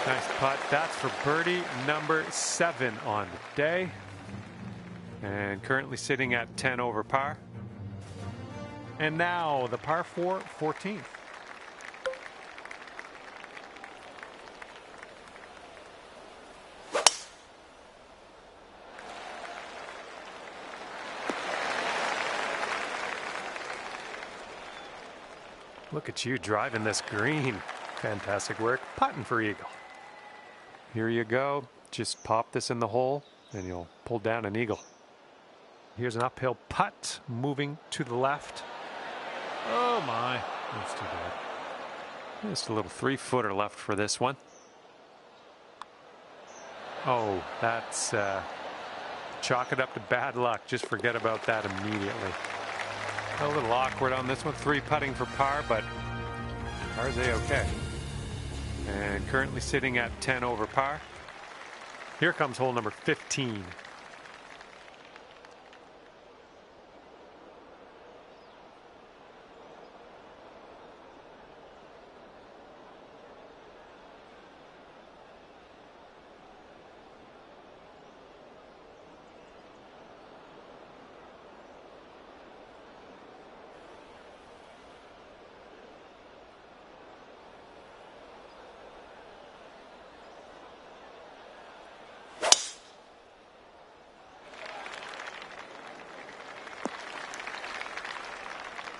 Nice putt. That's for birdie number 7 on the day. And currently sitting at 10 over par. And now the par 4, 14th. Look at you driving this green. Fantastic work. Putting for eagle. Here you go. Just pop this in the hole and you'll pull down an eagle. Here's an uphill putt moving to the left. Oh my, that's too bad. Just a little 3-footer left for this one. Oh, that's chalk it up to bad luck. Just forget about that immediately. A little awkward on this one. 3 putting for par, but par's a-okay. And currently sitting at 10 over par. Here comes hole number 15.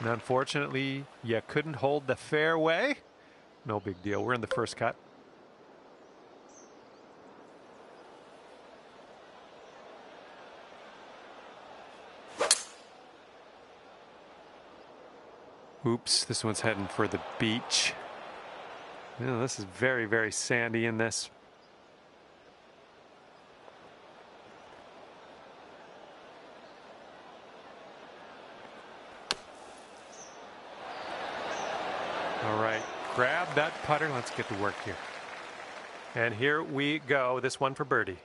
And unfortunately, you couldn't hold the fairway. No big deal. We're in the first cut. Oops, this one's heading for the beach. You know, this is very, very sandy in this. All right, grab that putter. Let's get to work here. And here we go. This one for birdie.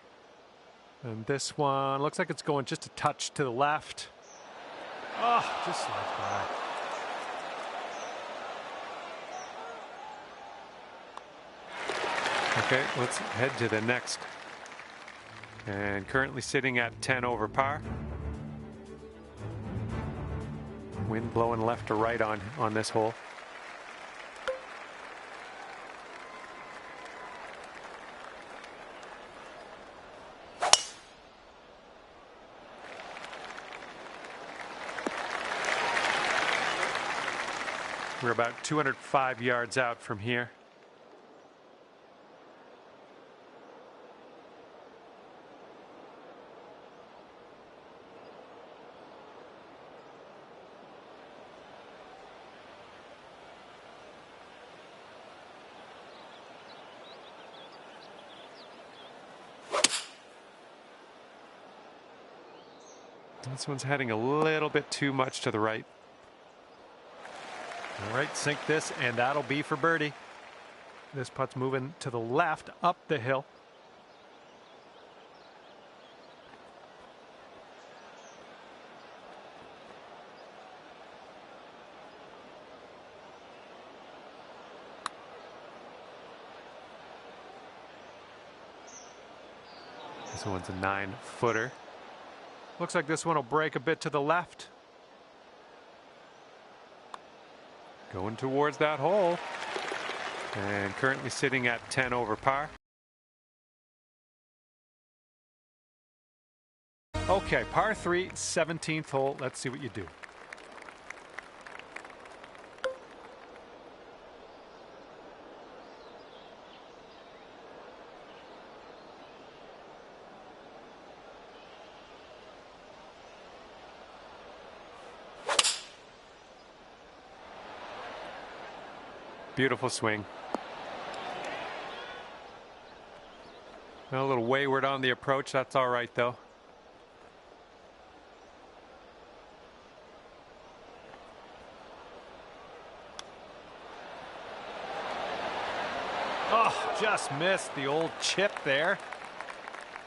And this one looks like it's going just a touch to the left. Oh, just slides by. Okay, let's head to the next. And currently sitting at 10 over par. Wind blowing left to right on this hole. We're about 205 yards out from here. This one's heading a little bit too much to the right. All right, sink this, and that'll be for birdie. This putt's moving to the left up the hill. This one's a 9-footer. Looks like this one will break a bit to the left. Going towards that hole. And currently sitting at 10 over par. Okay, par 3, 17th hole. Let's see what you do. Beautiful swing. A little wayward on the approach. That's all right, though. Oh, just missed the old chip there.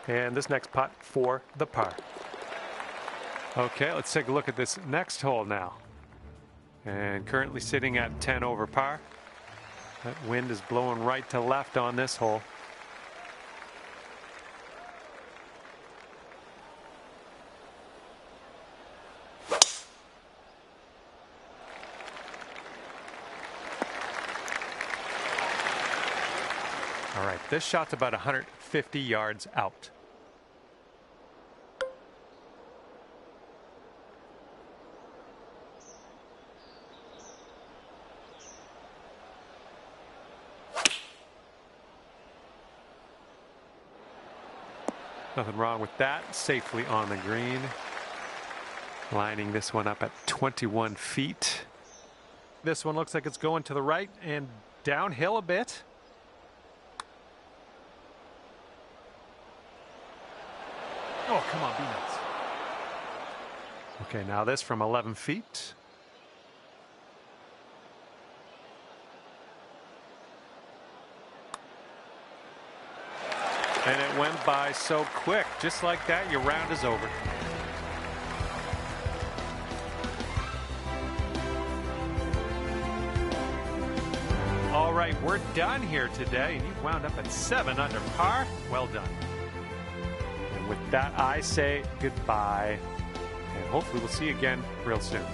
And this next putt for the par. Okay, let's take a look at this next hole now. And currently sitting at 10 over par. That wind is blowing right to left on this hole. All right, this shot's about 150 yards out. Nothing wrong with that. Safely on the green. Lining this one up at 21 feet. This one looks like it's going to the right and downhill a bit. Oh, come on, be nuts. Okay, now this from 11 feet. And it went by so quick. Just like that, your round is over. All right, we're done here today, and you've wound up at 7 under par. Well done. And with that, I say goodbye, and hopefully we'll see you again real soon.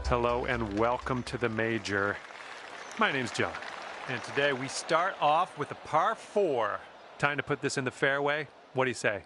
Hello and welcome to the Major. My name's John, and today we start off with a par 4. Time to put this in the fairway. What do you say?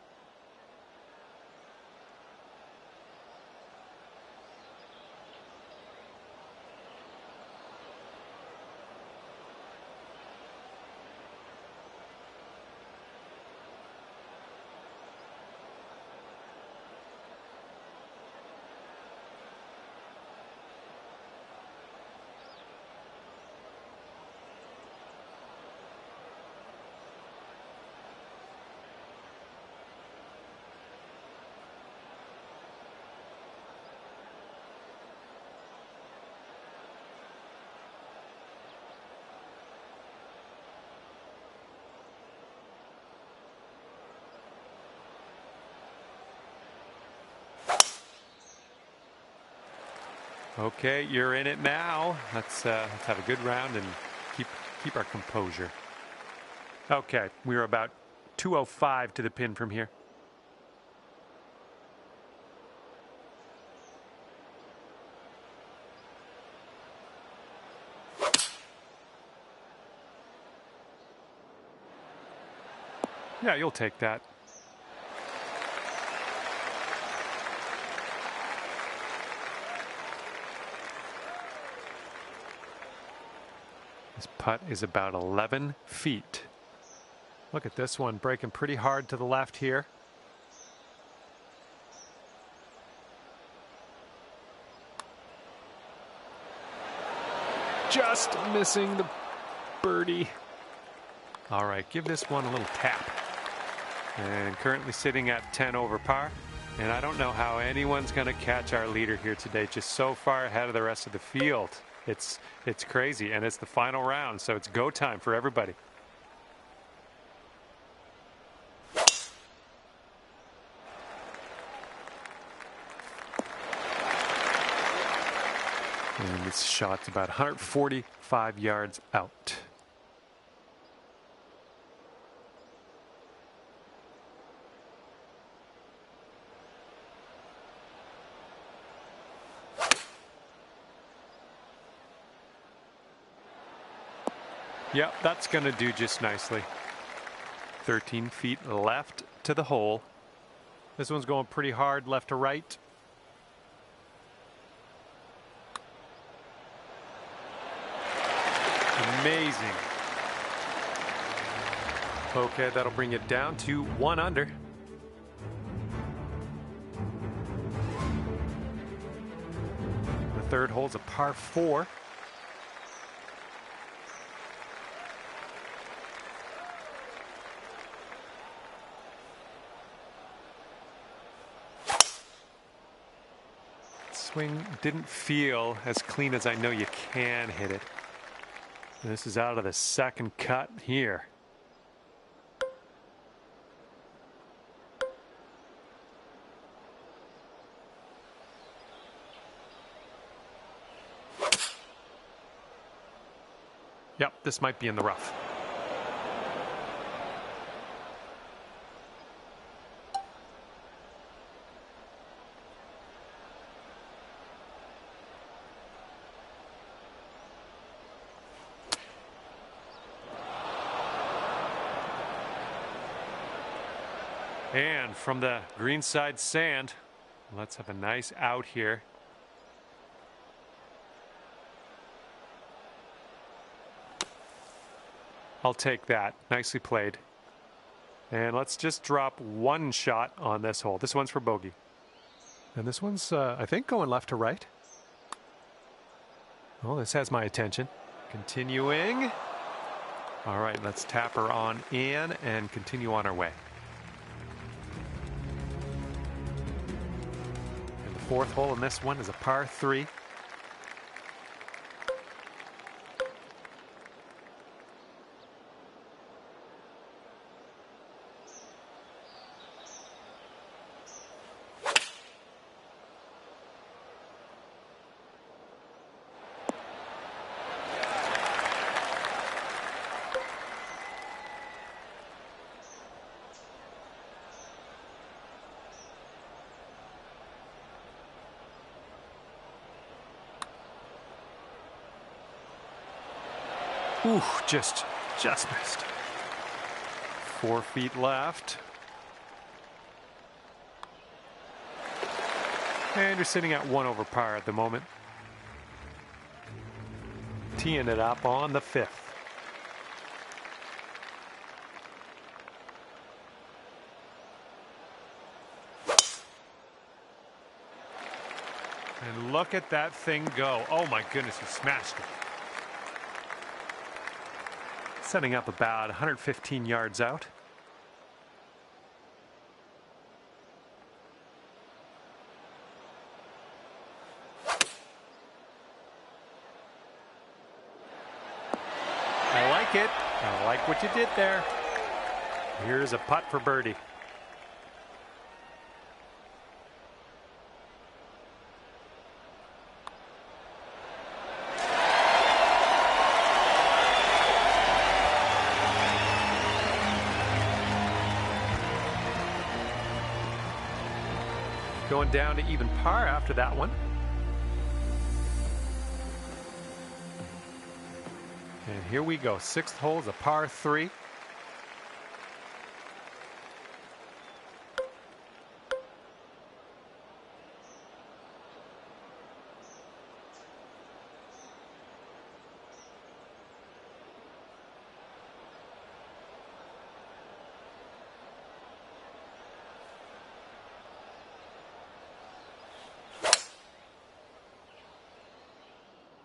Okay, you're in it now. Let's have a good round and keep our composure. Okay, we're about 205 to the pin from here. Yeah, you'll take that. This putt is about 11 feet. Look at this one, breaking pretty hard to the left here. Just missing the birdie. All right, give this one a little tap. And currently sitting at 10 over par. And I don't know how anyone's going to catch our leader here today. Just so far ahead of the rest of the field. It's crazy, and it's the final round, so it's go time for everybody. And this shot's about 145 yards out. Yep, that's going to do just nicely. 13 feet left to the hole. This one's going pretty hard left to right. Amazing. Okay, that'll bring it down to 1 under. The third hole's a par 4. Swing didn't feel as clean as I know you can hit it. This is out of the second cut here. Yep, this might be in the rough. And from the greenside sand, let's have a nice out here. I'll take that. Nicely played. And let's just drop 1 shot on this hole. This one's for bogey. And this one's, I think, going left to right. Oh, this has my attention. Continuing. All right, let's tap her on in and continue on our way. Fourth hole in this one is a par 3. Ooh, just missed. 4 feet left. And you're sitting at 1 over par at the moment. Teeing it up on the 5th. And look at that thing go. Oh my goodness, he smashed it. Setting up about 115 yards out. I like it. I like what you did there. Here's a putt for birdie. Going down to even par after that one. And here we go. Sixth hole is a par 3.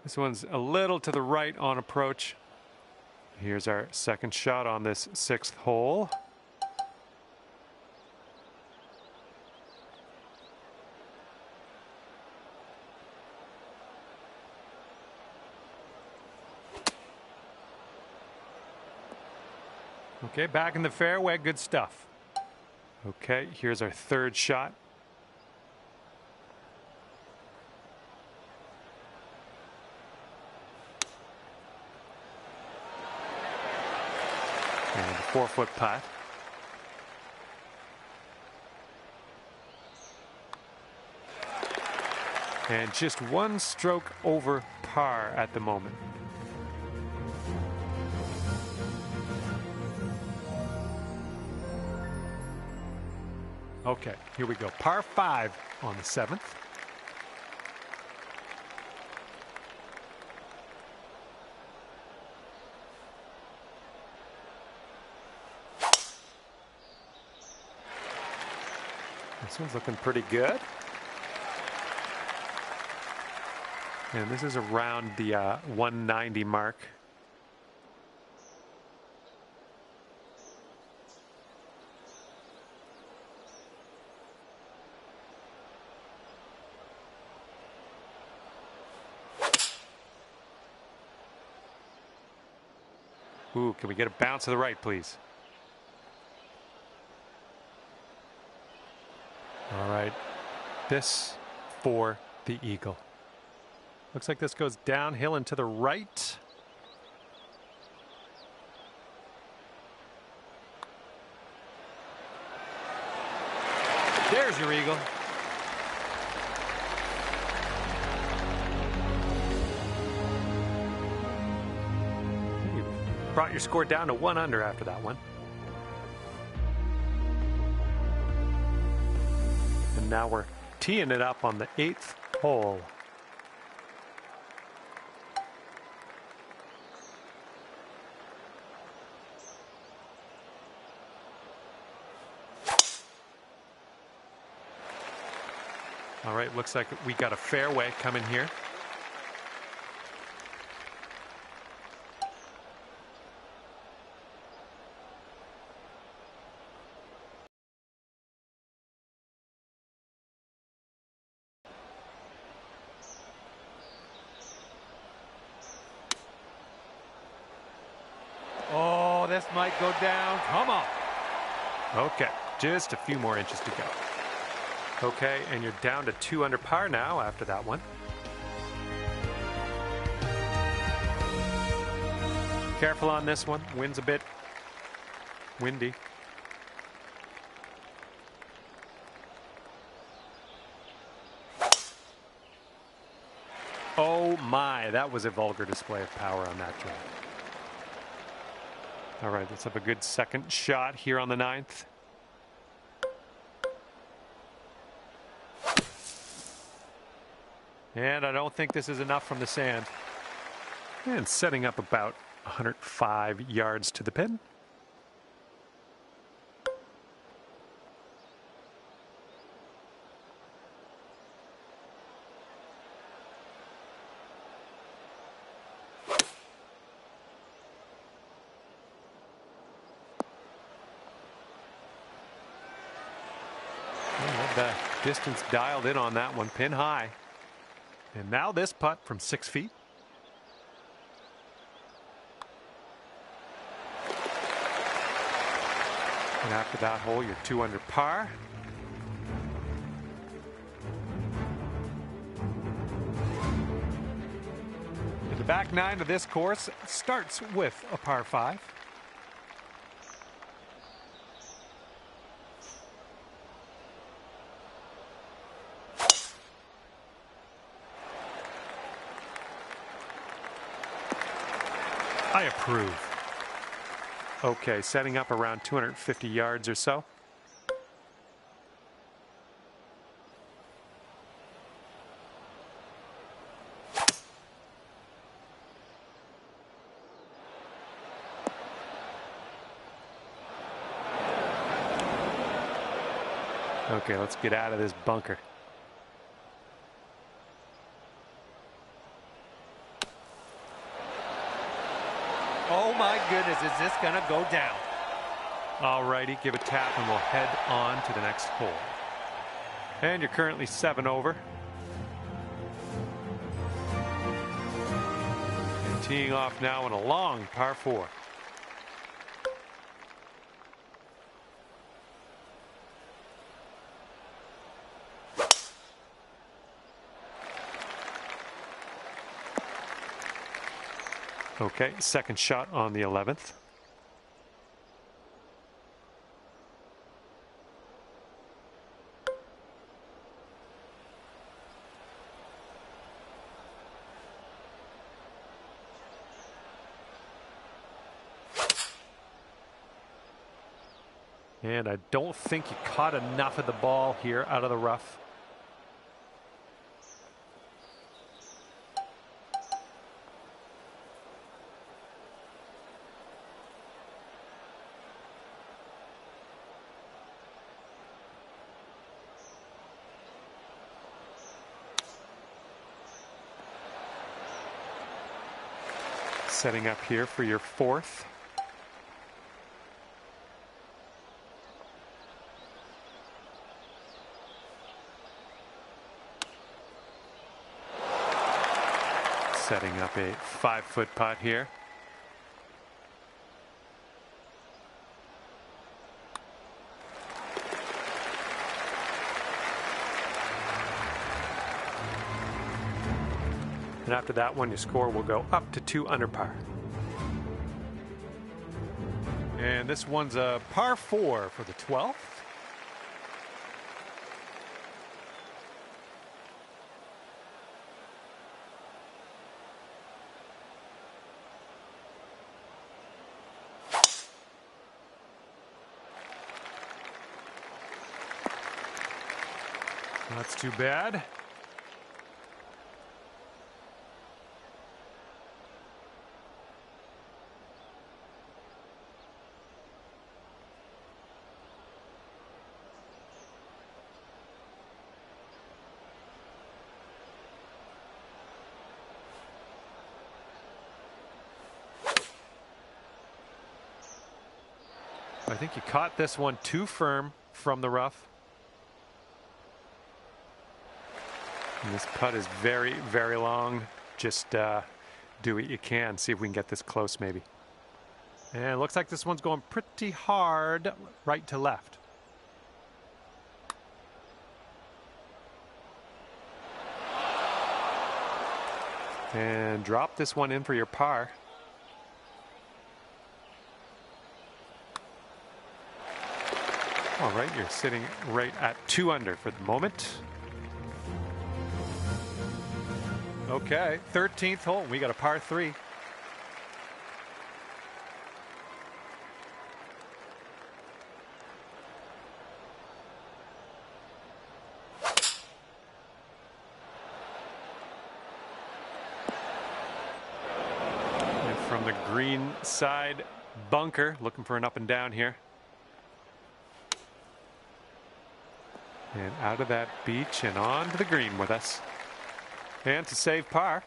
This one's a little to the right on approach. Here's our second shot on this sixth hole. Okay, back in the fairway, good stuff. Okay, here's our third shot. And a 4-foot putt. And just one stroke over par at the moment. Okay, here we go. Par 5 on the 7th. This one's looking pretty good. And this is around the 190 mark. Ooh, can we get a bounce to the right, please? All right, this for the eagle. Looks like this goes downhill and to the right. There's your eagle. You brought your score down to 1 under after that one. And now we're teeing it up on the 8th hole. All right, looks like we got a fairway coming here. Oh, this might go down. Come on. Okay, just a few more inches to go. Okay, and you're down to 2 under par now after that one. Careful on this one. Wind's a bit windy. Oh my, that was a vulgar display of power on that drive. All right, let's have a good second shot here on the 9th. And I don't think this is enough from the sand. And setting up about 105 yards to the pin. The distance dialed in on that one, pin high. And now this putt from 6 feet. And after that hole, you're 2 under par. And the back 9 of this course starts with a par 5. I approve. Okay, setting up around 250 yards or so. Okay, let's get out of this bunker.
Oh my goodness, is this gonna go down?
Alrighty, give a tap and we'll head on to the next hole. And you're currently 7 over. And teeing off now in a long par 4. Okay, second shot on the 11th. And I don't think you caught enough of the ball here out of the rough. Setting up here for your 4th. Setting up a 5-foot putt here. And after that one, your score will go up to 2 under par. And this one's a par 4 for the 12th. That's too bad. I think you caught this one too firm from the rough. And this putt is very, very long. Just do what you can. See if we can get this close maybe. And it looks like this one's going pretty hard right to left. And drop this one in for your par. All right, you're sitting right at 2 under for the moment. Okay, 13th hole. We got a par 3. And from the green side bunker, looking for an up and down here. And out of that beach and on to the green with us. And to save par.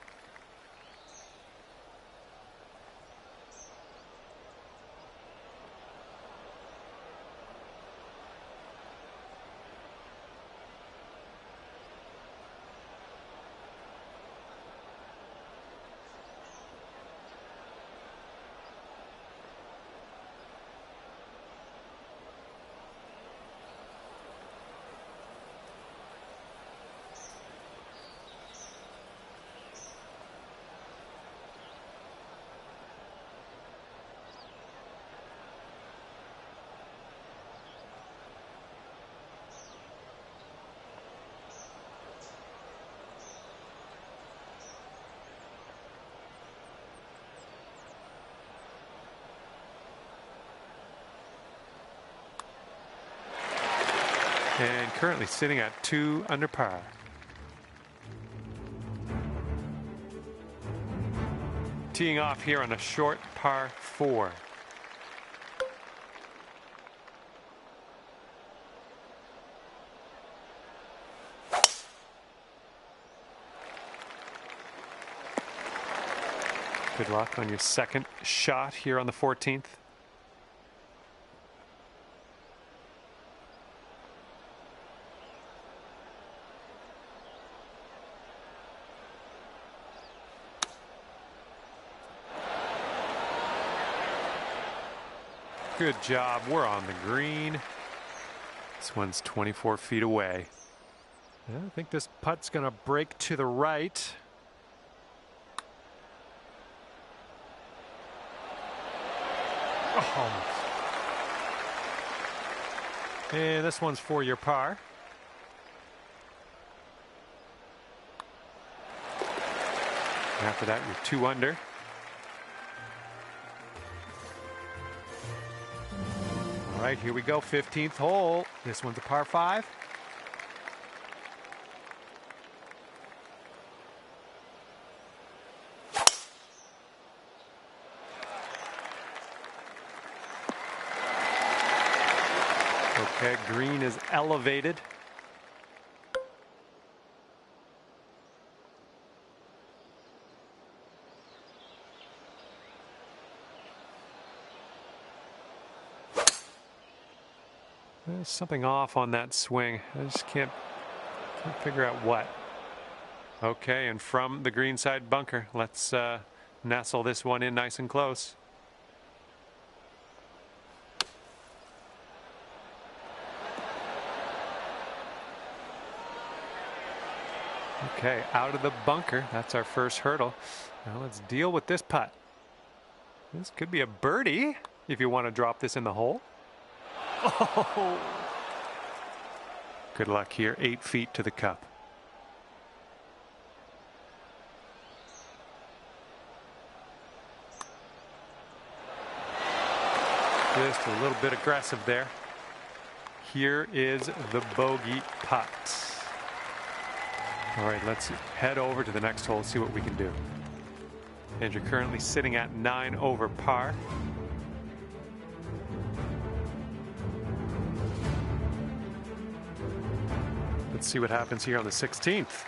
And currently sitting at 2 under par. Teeing off here on a short par 4. Good luck on your second shot here on the 14th. Good job. We're on the green. This one's 24 feet away. I think this putt's going to break to the right. Oh. And this one's for your par. After that, you're 2 under. All right, here we go. 15th hole. This one's a par 5. Okay, green is elevated. There's something off on that swing. I just can't figure out what. Okay, and from the green side bunker, let's nestle this one in nice and close. Okay, out of the bunker. That's our first hurdle. Now let's deal with this putt. This could be a birdie if you want to drop this in the hole. Oh. Good luck here. 8 feet to the cup. Just a little bit aggressive there. Here is the bogey putt. All right, let's head over to the next hole, see what we can do. And you're currently sitting at 9 over par. Let's see what happens here on the 16th.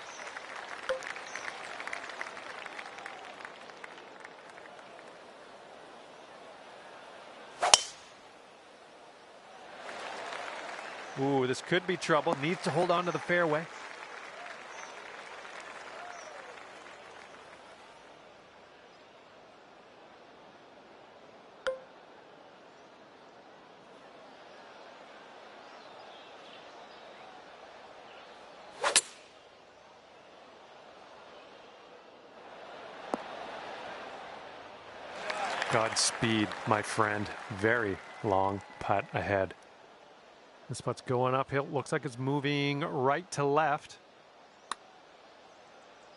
Ooh, this could be trouble. Needs to hold on to the fairway. Godspeed, my friend. Very long putt ahead. This putt's going uphill. Looks like it's moving right to left.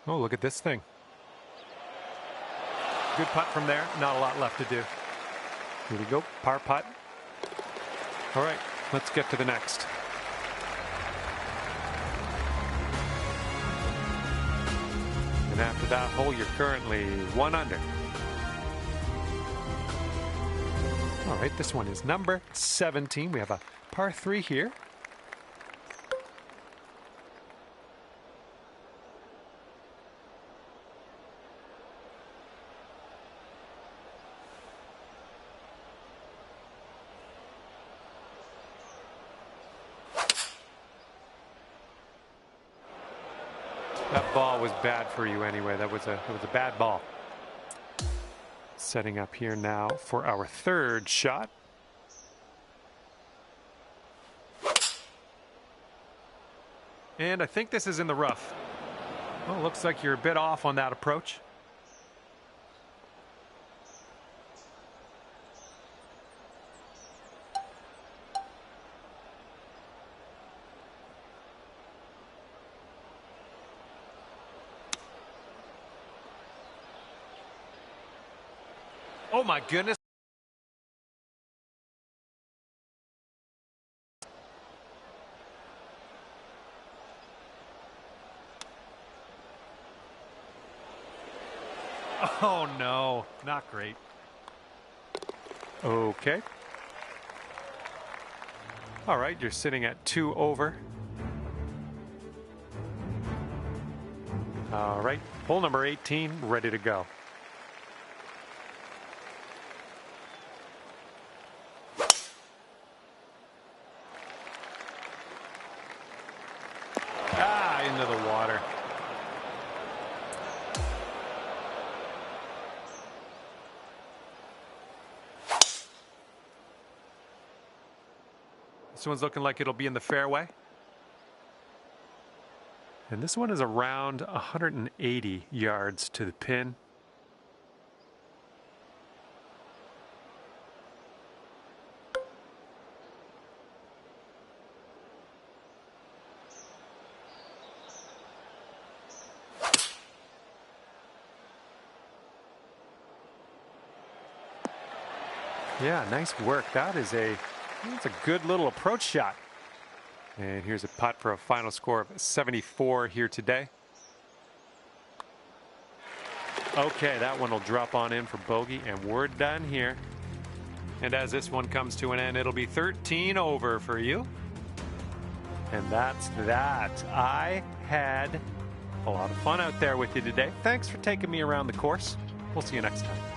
Oh, look at this thing. Good putt from there. Not a lot left to do. Here we go. Par putt. All right, let's get to the next. And after that hole, you're currently 1 under. All right, this one is number 17. We have a par 3 here. That ball was bad for you anyway. That was a bad ball. Setting up here now for our third shot. And I think this is in the rough. Well, looks like you're a bit off on that approach. Oh my goodness.
not great.
Okay. All right, you're sitting at 2 over. All right, hole number 18, ready to go. Into the water. This one's looking like it'll be in the fairway. And this one is around 180 yards to the pin. Yeah, nice work. That's a good little approach shot. And here's a putt for a final score of 74 here today. Okay, that one will drop on in for bogey, and we're done here. And as this one comes to an end, it'll be 13 over for you. And that's that. I had a lot of fun out there with you today. Thanks for taking me around the course. We'll see you next time.